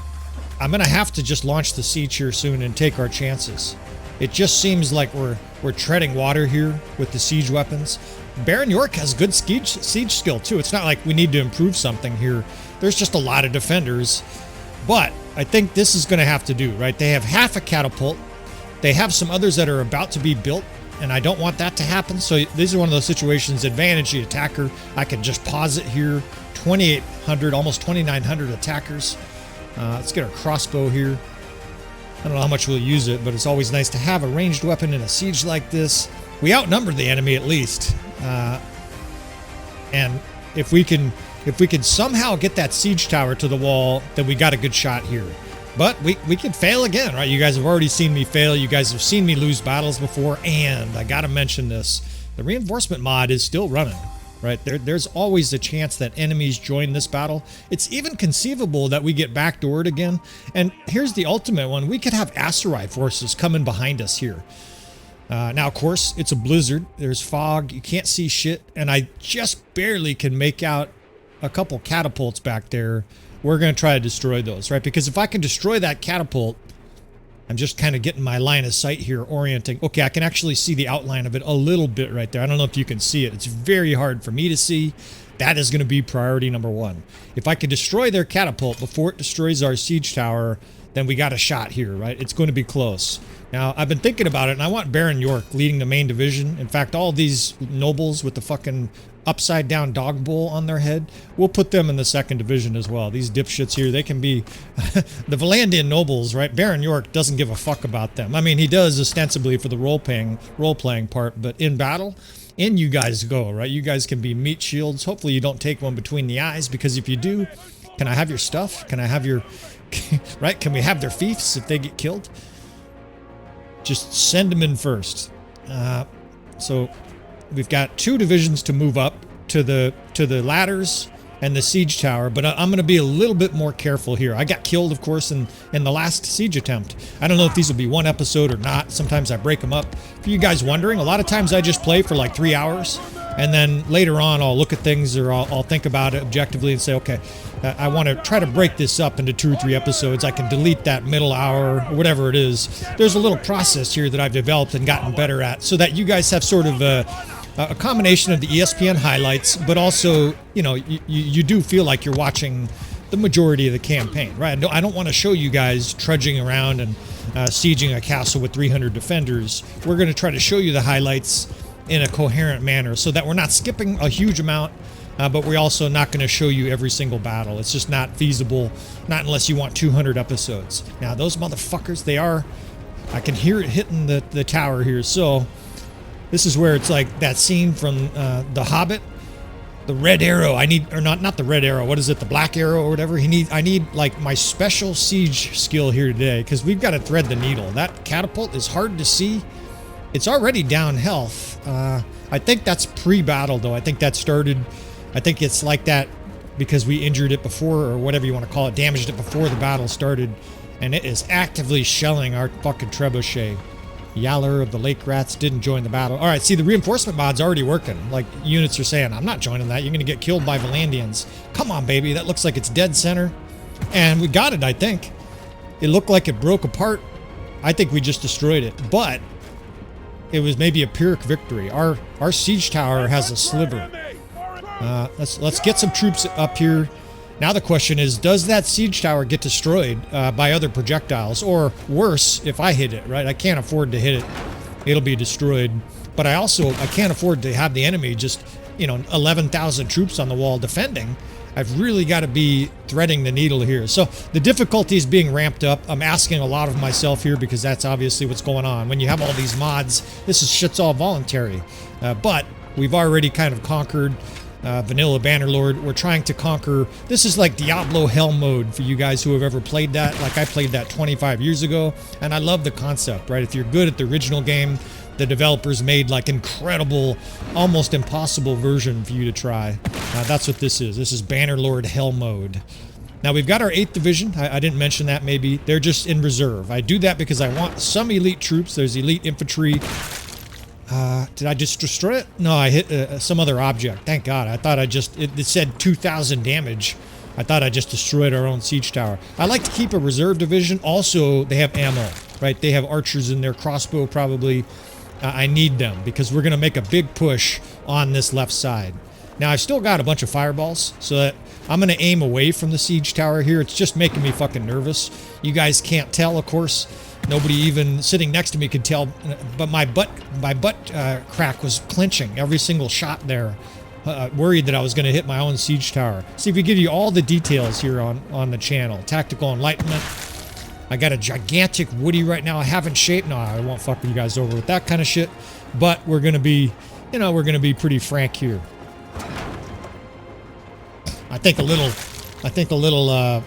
to have to just launch the siege here soon and take our chances. It just seems like we're treading water here with the siege weapons. Baron York has good siege skill too. It's not like we need to improve something here. There's just a lot of defenders. But I think this is going to have to do, right? They have half a catapult. They have some others that are about to be built, and I don't want that to happen. So these are one of those situations, advantage the attacker. I can just pause it here. 2,800, almost 2,900 attackers. Let's get our crossbow here. I don't know how much we'll use it, but it's always nice to have a ranged weapon in a siege like this. We outnumber the enemy at least. And if we can somehow get that siege tower to the wall, then we got a good shot here. But we could fail again, right? You guys have already seen me fail. You guys have seen me lose battles before. And I got to mention this. The reinforcement mod is still running, right? There's always a chance that enemies join this battle. It's even conceivable that we get backdoored again. And here's the ultimate one. We could have Aserai forces coming behind us here. Now, of course, it's a blizzard. There's fog. You can't see shit. And I just barely can make out a couple catapults back there. We're going to try to destroy those, right? Because if I can destroy that catapult, I'm just kind of getting my line of sight here, orienting. Okay, I can actually see the outline of it a little bit right there. I don't know if you can see it. It's very hard for me to see. That is going to be priority number 1. If I can destroy their catapult before it destroys our siege tower, then we got a shot here, right? It's going to be close. Now, I've been thinking about it, and I want Baron York leading the main division. In fact, all these nobles with the fucking upside down dog bowl on their head. We'll put them in the 2nd division as well. These dipshits here, they can be the Vlandian nobles, right? Baron York doesn't give a fuck about them. I mean, he does ostensibly for the role-playing part, but in battle, in you guys go, right? You guys can be meat shields. Hopefully you don't take one between the eyes, because if you do, can I have your stuff? Can I have your, right? Can we have their fiefs if they get killed? Just send them in first. So we've got 2 divisions to move up to the ladders and the siege tower, but I'm going to be a little bit more careful here. I got killed, of course, in the last siege attempt. I don't know if these will be 1 episode or not. Sometimes I break them up. For you guys wondering, a lot of times I just play for like 3 hours, and then later on I'll look at things, or I'll think about it objectively and say, okay, I want to try to break this up into 2 or 3 episodes. I can delete that middle hour or whatever it is. There's a little process here that I've developed and gotten better at, so that you guys have sort of a combination of the ESPN highlights, but also, you know, you do feel like you're watching the majority of the campaign, right? I don't want to show you guys trudging around and sieging a castle with 300 defenders. We're going to try to show you the highlights in a coherent manner, so that we're not skipping a huge amount, but we're also not going to show you every single battle. It's just not feasible, not unless you want 200 episodes. Now, those motherfuckers, I can hear it hitting the tower here, so this is where it's like that scene from The Hobbit, the red arrow. Not the red arrow. What is it? The black arrow or whatever. I need like my special siege skill here today, because we've got to thread the needle. That catapult is hard to see. It's already down health. I think that's pre-battle though. I think that started. I think it's like that because we injured it before, or whatever you want to call it, damaged it before the battle started, and it is actively shelling our fucking trebuchet. Yaller of the Lake Rats didn't join the battle. All right, see, the reinforcement mod's already working. Like, units are saying, I'm not joining that. You're going to get killed by Vlandians. Come on, baby. That looks like it's dead center. And we got it, I think. It looked like it broke apart. I think we just destroyed it. But it was maybe a Pyrrhic victory. Our siege tower has a sliver. Let's get some troops up here. Now the question is, does that siege tower get destroyed by other projectiles? Or worse, if I hit it, right? I can't afford to hit it. It'll be destroyed. But I can't afford to have the enemy just, 11,000 troops on the wall defending. I've really got to be threading the needle here. So the difficulty is being ramped up. I'm asking a lot of myself here, because that's obviously what's going on. When you have all these mods, shit's all voluntary. But we've already kind of conquered vanilla Bannerlord. We're trying to conquer. This is like Diablo Hell mode for you guys who have ever played that. Like, I played that 25 years ago, and I love the concept, right? If you're good at the original game, the developers made like incredible, almost impossible version for you to try. That's what this is. This is Bannerlord Hell mode. Now we've got our 8th division. I didn't mention that maybe. They're just in reserve. I do that because I want some elite troops. There's elite infantry. Did I just destroy it? No, I hit some other object. Thank God. I thought it said 2,000 damage. I thought I just destroyed our own siege tower. I like to keep a reserve division. Also, they have ammo, right? They have archers in their crossbow probably. I need them because we're going to make a big push on this left side. Now, I've still got a bunch of fireballs, so that I'm going to aim away from the siege tower here. It's just making me fucking nervous. You guys can't tell, of course. Nobody even sitting next to me could tell, but my butt crack was clenching every single shot there. Worried that I was going to hit my own siege tower. See, if we give you all the details here on the channel. Tactical Enlightenment. I got a gigantic Woody right now I haven't shaped. No, I won't fuck you guys over with that kind of shit. But we're going to be, we're going to be pretty frank here. I think a little, a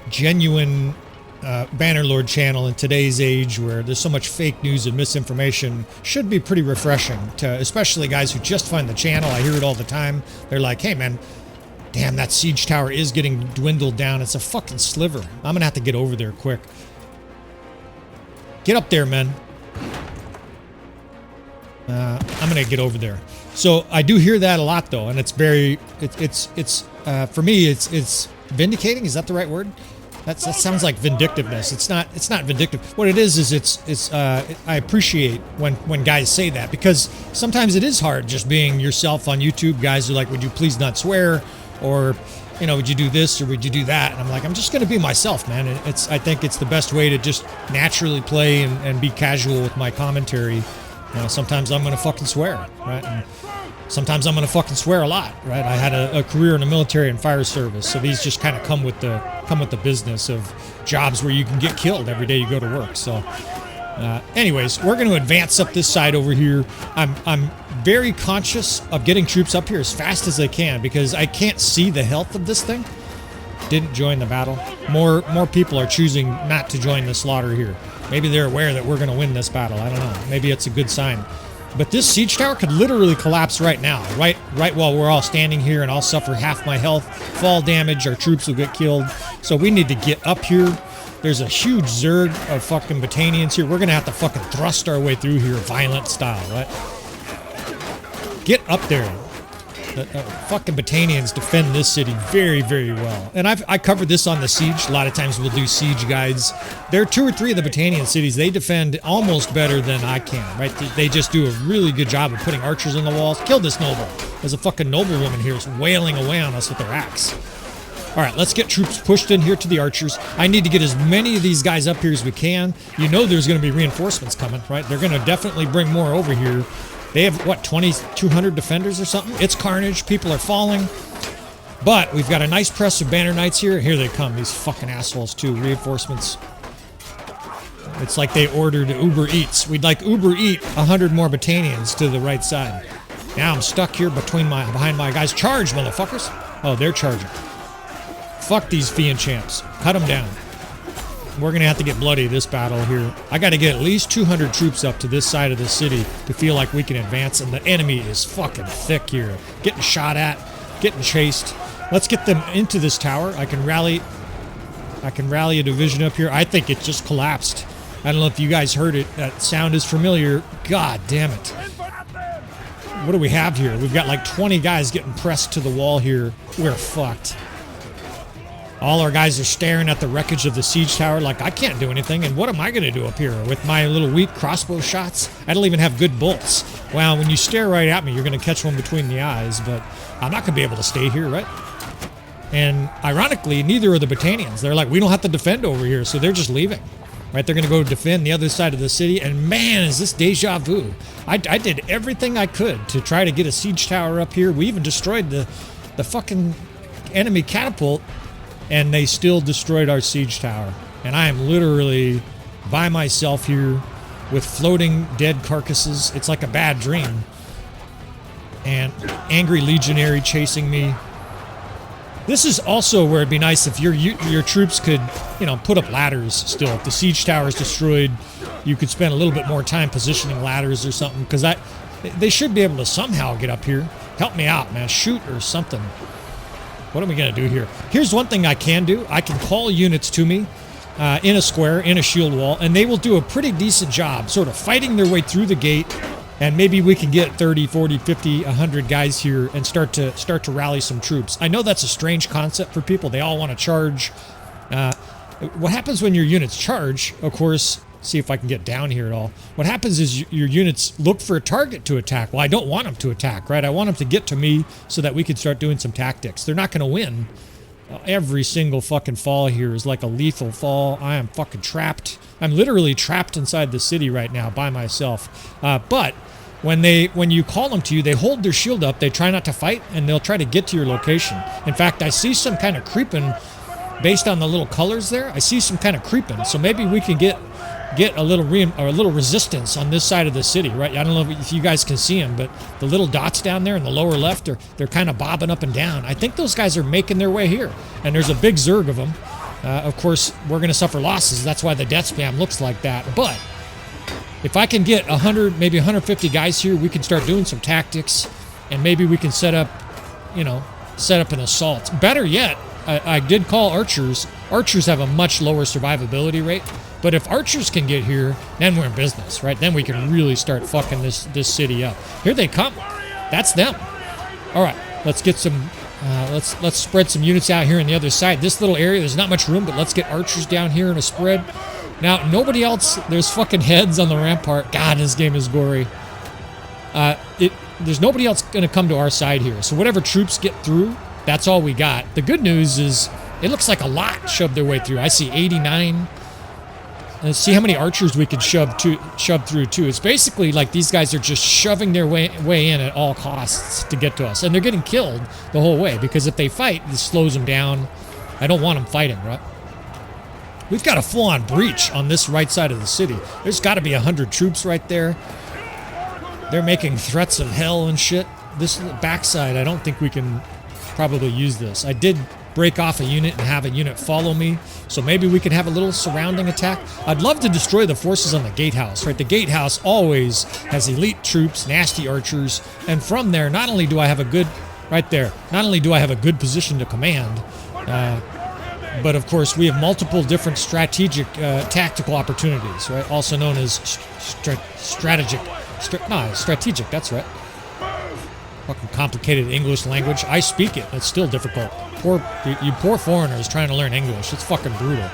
genuine Bannerlord channel in today's age where there's so much fake news and misinformation should be pretty refreshing to especially guys who just find the channel. I hear it all the time. They're like, hey man, damn, that siege tower is getting dwindled down. It's a fucking sliver. I'm gonna have to get over there quick. Get up there, men. I'm gonna get over there. So I do hear that a lot though, and it's very, for me, it's vindicating. Is that the right word? That sounds like vindictiveness. It's not vindictive. What it is I appreciate when guys say that, because sometimes it is hard just being yourself on YouTube. Guys are like, would you please not swear? Or, would you do this or would you do that? And I'm like, I'm just going to be myself, man. And I think it's the best way to just naturally play and be casual with my commentary. Sometimes I'm going to fucking swear, right? And Sometimes I'm gonna fucking swear a lot, right? I had a career in the military and fire service, so these just kind of come with the business of jobs where you can get killed every day you go to work. So, anyways, we're gonna advance up this side over here. I'm very conscious of getting troops up here as fast as I can because I can't see the health of this thing. Didn't join the battle. More people are choosing not to join the slaughter here. Maybe they're aware that we're gonna win this battle. I don't know. Maybe it's a good sign. But this siege tower could literally collapse right now, right while we're all standing here, and I'll suffer half my health, fall damage, our troops will get killed. So we need to get up here. There's a huge zerg of fucking Battanians here. We're gonna have to fucking thrust our way through here, violent style, right? Get up there. The fucking Battanians defend this city very, very well. And I covered this on the siege. A lot of times we'll do siege guides. There are 2 or 3 of the Battanian cities. They defend almost better than I can, right? They just do a really good job of putting archers on the walls. Kill this noble. There's a fucking noblewoman here who's wailing away on us with their axe. All right, let's get troops pushed in here to the archers. I need to get as many of these guys up here as we can. You know there's going to be reinforcements coming, right? They're going to definitely bring more over here. They have, what, 2,200 defenders or something? It's carnage. People are falling. But we've got a nice press of banner knights here. Here they come, these fucking assholes, too. Reinforcements. It's like they ordered Uber Eats. We'd like Uber Eat 100 more Battanians to the right side. Now I'm stuck here behind my guys. Charge, motherfuckers. Oh, they're charging. Fuck these Fiend champs. Cut them down. We're going to have to get bloody this battle here. I got to get at least 200 troops up to this side of the city to feel like we can advance, and the enemy is fucking thick here. Getting shot at, getting chased. Let's get them into this tower. I can rally a division up here. I think it just collapsed. I don't know if you guys heard it. That sound is familiar. God damn it. What do we have here? We've got like 20 guys getting pressed to the wall here. We're fucked. All our guys are staring at the wreckage of the siege tower like, I can't do anything, and what am I going to do up here with my little weak crossbow shots? I don't even have good bolts. Well, when you stare right at me, you're going to catch one between the eyes, but I'm not going to be able to stay here, right? And ironically, neither are the Battanians. They're like, we don't have to defend over here, so they're just leaving, right? They're going to go defend the other side of the city, and man, is this deja vu. I did everything I could to try to get a siege tower up here. We even destroyed the fucking enemy catapult, and they still destroyed our siege tower. And I am literally by myself here with floating dead carcasses. It's like a bad dream. And angry legionary chasing me. This is also where it'd be nice if your troops could, you know, put up ladders still. If the siege tower is destroyed, you could spend a little bit more time positioning ladders or something, because they should be able to somehow get up here. Help me out, man. Shoot or something. What are we going to do here? Here's one thing I can do. I can call units to me in a square, in a shield wall, and they will do a pretty decent job sort of fighting their way through the gate, and maybe we can get 30, 40, 50, 100 guys here and start to rally some troops. I know that's a strange concept for people. They all want to charge. What happens when your units charge, of course, see if I can get down here at all. What happens is your units look for a target to attack. Well, I don't want them to attack, right? I want them to get to me so that we can start doing some tactics. They're not going to win. Every single fucking fall here is like a lethal fall. I am fucking trapped. I'm literally trapped inside the city right now by myself. But when you call them to you, they hold their shield up. They try not to fight, and they'll try to get to your location. In fact, I see some kind of creeping based on the little colors there. I see some kind of creeping. So maybe we can get a little resistance on this side of the city, right? I don't know if you guys can see them, but the little dots down there in the lower left, they're kind of bobbing up and down. I think those guys are making their way here, and there's a big zerg of them. Of course, we're going to suffer losses. That's why the death spam looks like that. But if I can get 100, maybe 150 guys here, we can start doing some tactics, and maybe we can set up an assault. Better yet, I did call archers. Archers have a much lower survivability rate. But if archers can get here, then we're in business, right? Then we can really start fucking this city up. Here they come. That's them. All right, let's get some. Let's spread some units out here on the other side. This little area, there's not much room, but let's get archers down here in a spread. Now, nobody else. There's fucking heads on the rampart. God, this game is gory. There's nobody else gonna come to our side here. So whatever troops get through, that's all we got. The good news is it looks like a lot shoved their way through. I see 89. Let's see how many archers we could shove through too. It's basically like these guys are just shoving their way in at all costs to get to us, and they're getting killed the whole way because if they fight, this slows them down. I don't want them fighting, right? We've got a full-on breach on this right side of the city. There's got to be 100 troops right there. They're making threats of hell and shit. This backside, I don't think we can probably use this. I did break off a unit and have a unit follow me, so maybe we could have a little surrounding attack. I'd love to destroy the forces on the gatehouse, right? The gatehouse always has elite troops, nasty archers, and from there, not only do I have a good, right there, not only do I have a good position to command, but of course we have multiple different strategic, tactical opportunities, right? Also known as strategic, that's right. Fucking complicated English language. I speak it. It's still difficult. You poor foreigners trying to learn English. It's fucking brutal.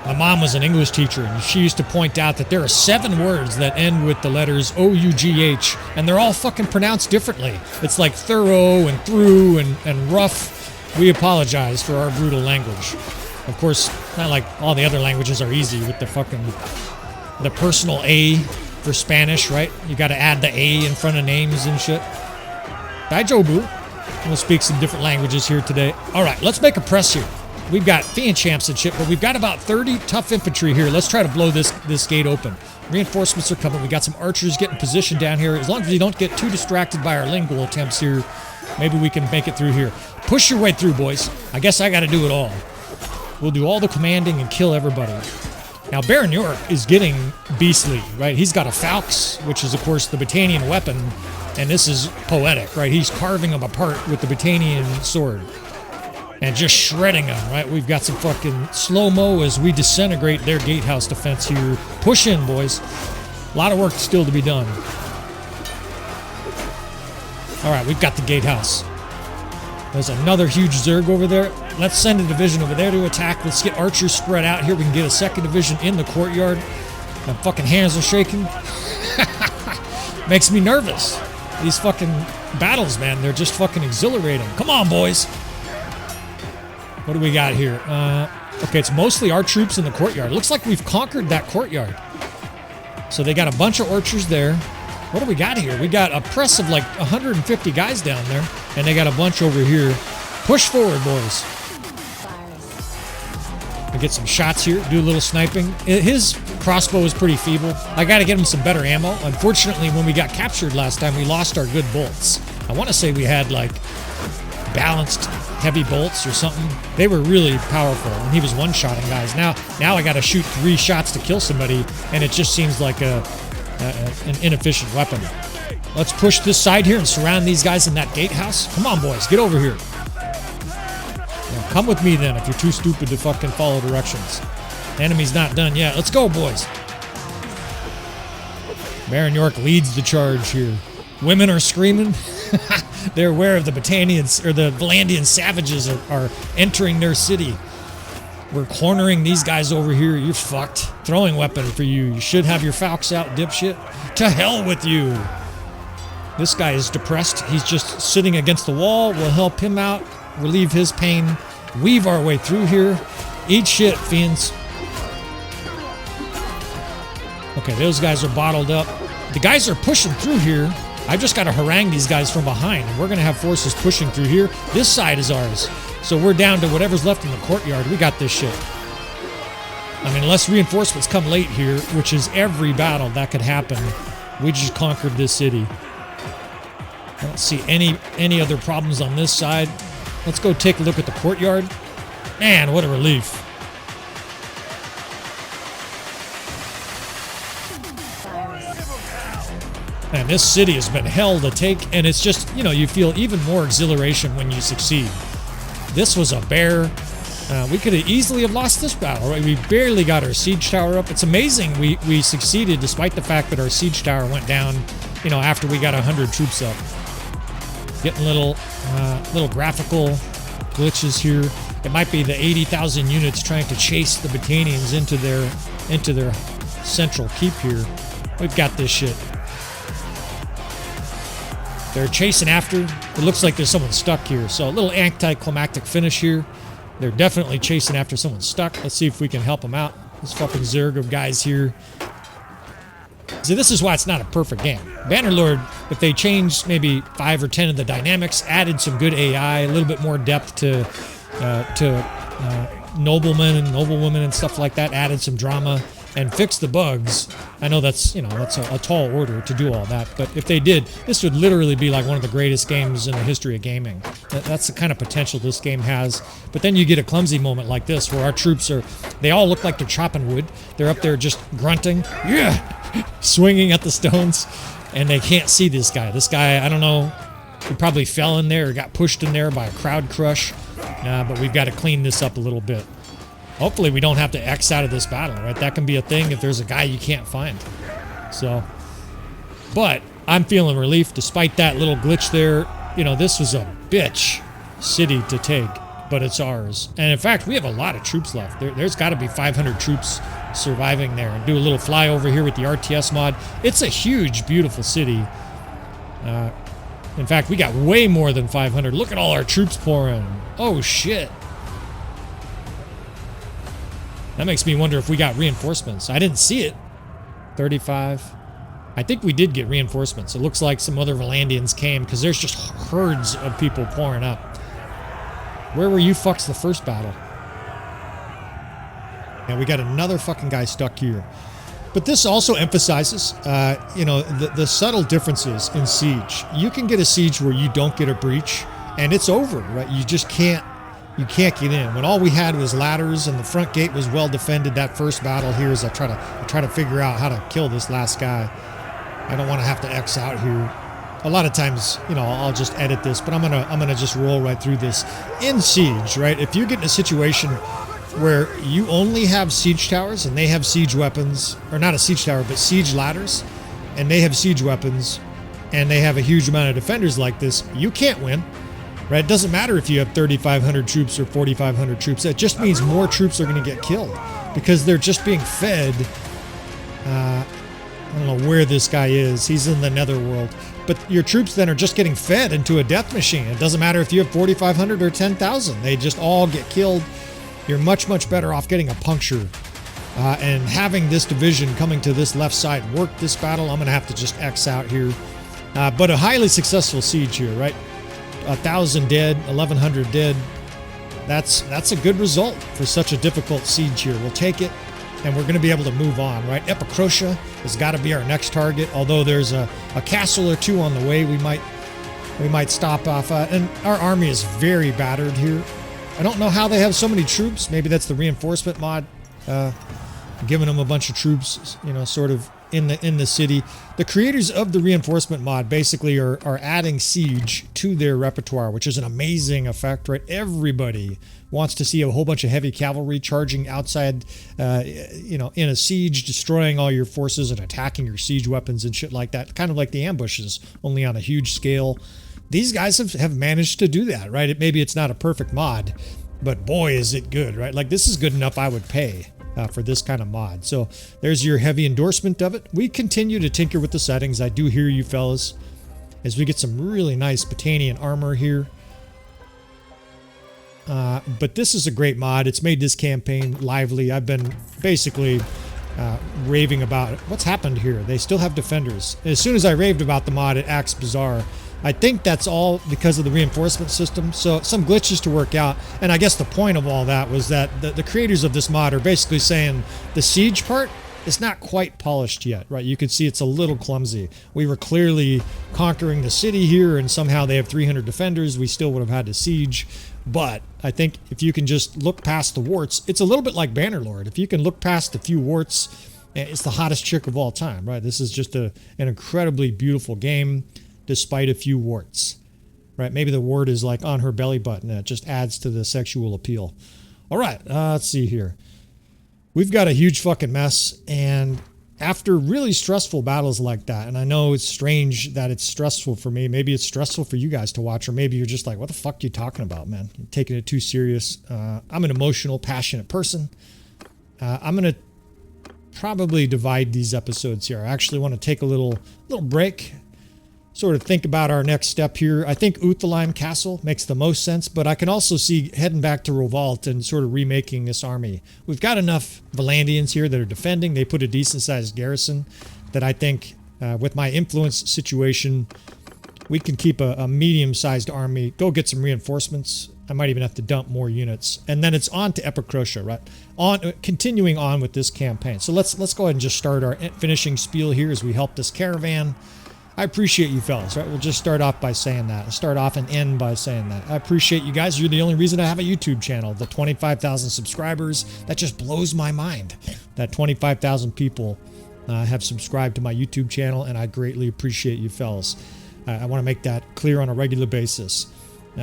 My mom was an English teacher, and she used to point out that there are 7 words that end with the letters O-U-G-H, and they're all fucking pronounced differently. It's like thorough and through and rough. We apologize for our brutal language. Of course, not like all the other languages are easy with the personal A for Spanish, right? You got to add the A in front of names and shit. Daijobu. We'll speak some different languages here today. All right, let's make a press here. We've got Fiend Champs and shit, but we've got about 30 tough infantry here. Let's try to blow this gate open. Reinforcements are coming. We got some archers getting positioned down here. As long as we don't get too distracted by our lingual attempts here, maybe we can make it through here. Push your way through, boys. I guess I got to do it all. We'll do all the commanding and kill everybody. Now, Baron York is getting beastly, right? He's got a Falx, which is, of course, the Battanian weapon, and this is poetic, right? He's carving them apart with the Battanian sword and just shredding them, right? We've got some fucking slow-mo as we disintegrate their gatehouse defense here. Push in, boys. A lot of work still to be done. All right, we've got the gatehouse. There's another huge Zerg over there. Let's send a division over there to attack. Let's get archers spread out here. We can get a second division in the courtyard. My fucking hands are shaking. Makes me nervous. These fucking battles, man, they're just fucking exhilarating. Come on, boys. What do we got here? Okay, it's mostly our troops in the courtyard. Looks like we've conquered that courtyard. So they got a bunch of archers there. What do we got here? We got a press of like 150 guys down there, and they got a bunch over here. Push forward, boys. I get some shots here, do a little sniping. His crossbow is pretty feeble. I got to get him some better ammo. Unfortunately, when we got captured last time, we lost our good bolts. I want to say we had like balanced heavy bolts or something. They were really powerful, and he was one-shotting guys. Now I got to shoot 3 shots to kill somebody, and it just seems like an inefficient weapon. Let's push this side here and surround these guys in that gatehouse. Come on, boys, get over here. Now, come with me then if you're too stupid to fucking follow directions. The enemy's not done yet. Let's go, boys. Baron York leads the charge here. Women are screaming. They're aware of the Battanians, or the Vlandian savages are entering their city. We're cornering these guys over here. You're fucked. Throwing weapon for you. You should have your Falx out, dipshit. To hell with you. This guy is depressed. He's just sitting against the wall. We'll help him out. Relieve his pain. Weave our way through here. Eat shit, fiends. Okay, those guys are bottled up. The guys are pushing through here. I've just got to harangue these guys from behind. And we're going to have forces pushing through here. This side is ours. So we're down to whatever's left in the courtyard. We got this shit. I mean, unless reinforcements come late here, which is every battle that could happen, we just conquered this city. I don't see any other problems on this side. Let's go take a look at the courtyard. Man, what a relief. And this city has been hell to take, and it's just, you feel even more exhilaration when you succeed. This was a bear. We could have easily have lost this battle, right? We barely got our siege tower up. It's amazing we succeeded despite the fact that our siege tower went down, after we got 100 troops up. Getting little graphical glitches here. It might be the 80,000 units trying to chase the Battanians into their central keep here. We've got this shit. They're chasing after. It looks like there's someone stuck here. So a little anticlimactic finish here. They're definitely chasing after someone stuck. Let's see if we can help them out. This fucking Zerg of guys here. See, this is why it's not a perfect game. Bannerlord, if they changed maybe 5 or 10 of the dynamics, added some good AI, a little bit more depth to noblemen and noblewomen and stuff like that, added some drama and fixed the bugs. I know that's, you know, that's a tall order to do all that, but if they did, this would literally be like one of the greatest games in the history of gaming. That's the kind of potential this game has. But then you get a clumsy moment like this where our troops they all look like they're chopping wood. They're up there just grunting, yeah, swinging at the stones, and they can't see this guy. This guy, I don't know, he probably fell in there or got pushed in there by a crowd crush. But we've got to clean this up a little bit. Hopefully we don't have to X out of this battle, right? That can be a thing if there's a guy you can't find. So, but I'm feeling relief despite that little glitch there. You know, this was a bitch city to take, but it's ours. And in fact, we have a lot of troops left. There's got to be 500 troops surviving there. And do a little flyover here with the RTS mod. It's a huge, beautiful city. In fact, we got way more than 500. Look at all our troops pouring. Oh, shit. That makes me wonder if we got reinforcements. I didn't see it. 35. I think we did get reinforcements. It looks like some other Vlandians came because there's just herds of people pouring up. Where were you fucks the first battle? Yeah, we got another fucking guy stuck here. But this also emphasizes, you know, the subtle differences in siege. You can get a siege where you don't get a breach, and it's over, right? You just can't get in. When all we had was ladders and the front gate was well defended, that first battle here as I try to figure out how to kill this last guy. I don't want to have to X out here. A lot of times, you know, I'll just edit this, but I'm gonna just roll right through this. In siege, right? If you get in a situation where you only have siege towers and they have siege weapons, or not a siege tower, but siege ladders, and they have siege weapons, and they have a huge amount of defenders like this, you can't win. Right? It doesn't matter if you have 3,500 troops or 4,500 troops. It just means more troops are going to get killed because they're just being fed. I don't know where this guy is. He's in the netherworld. But your troops then are just getting fed into a death machine. It doesn't matter if you have 4,500 or 10,000. They just all get killed. You're much, much better off getting a puncture. And having this division coming to this left side work this battle, I'm going to have to just X out here. But a highly successful siege here, right? 1,000 dead, 1,100 dead. That's a good result for such a difficult siege here. We'll take it, and we're going to be able to move on, right? Epicrotia has got to be our next target, although there's a castle or two on the way we might stop off at. And our army is very battered here. I don't know how they have so many troops. Maybe that's the reinforcement mod, giving them a bunch of troops, you know, sort of in the city. The creators of the reinforcement mod basically are adding siege to their repertoire, which is an amazing effect, right? Everybody wants to see a whole bunch of heavy cavalry charging outside, you know, in a siege, destroying all your forces and attacking your siege weapons and shit like that. Kind of like the ambushes, only on a huge scale. These guys have managed to do that, right? Maybe it's not a perfect mod, but boy, is it good, right? Like, this is good enough I would pay for this kind of mod. So there's your heavy endorsement of it. We continue to tinker with the settings. I do hear you fellas as we get some really nice Batanian armor here. But this is a great mod. It's made this campaign lively. I've been basically raving about it. What's happened here? They still have defenders. As soon as I raved about the mod, it acts bizarre. I think that's all because of the reinforcement system. So some glitches to work out. And I guess the point of all that was that the creators of this mod are basically saying the siege part is not quite polished yet, right? You can see it's a little clumsy. We were clearly conquering the city here, and somehow they have 300 defenders. We still would have had to siege. But I think if you can just look past the warts, it's a little bit like Bannerlord. If you can look past a few warts, it's the hottest chick of all time, right? This is just an incredibly beautiful game, despite a few warts, right? Maybe the wart is like on her belly button, and it just adds to the sexual appeal. All right, let's see here. We've got a huge fucking mess, and after really stressful battles like that, and I know it's strange that it's stressful for me, maybe it's stressful for you guys to watch, or maybe you're just like, what the fuck are you talking about, man? You're taking it too serious. I'm an emotional, passionate person. I'm going to probably divide these episodes here. I actually want to take a little break, sort of think about our next step here. I think Uthaline Castle makes the most sense, but I can also see heading back to Revolt and sort of remaking this army. We've got enough Vlandians here that are defending. They put a decent-sized garrison that I think, with my influence situation, we can keep a medium-sized army, go get some reinforcements. I might even have to dump more units. And then it's on to Epicrotia, right? Continuing on with this campaign. So let's go ahead and just start our finishing spiel here as we help this caravan. I appreciate you fellas, right? We'll just start off by saying that. Start off and end by saying that. I appreciate you guys. You're the only reason I have a YouTube channel. The 25,000 subscribers, that just blows my mind. That 25,000 people have subscribed to my YouTube channel, and I greatly appreciate you fellas. I want to make that clear on a regular basis.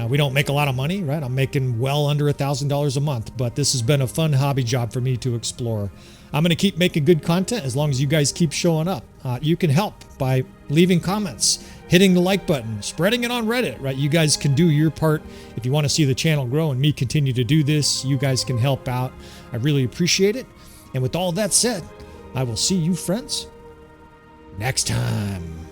We don't make a lot of money, right? I'm making well under $1,000 a month, but this has been a fun hobby job for me to explore. I'm going to keep making good content as long as you guys keep showing up. You can help by leaving comments, hitting the like button, spreading it on Reddit, right? You guys can do your part. If you want to see the channel grow and me continue to do this, you guys can help out. I really appreciate it. And with all that said, I will see you friends next time.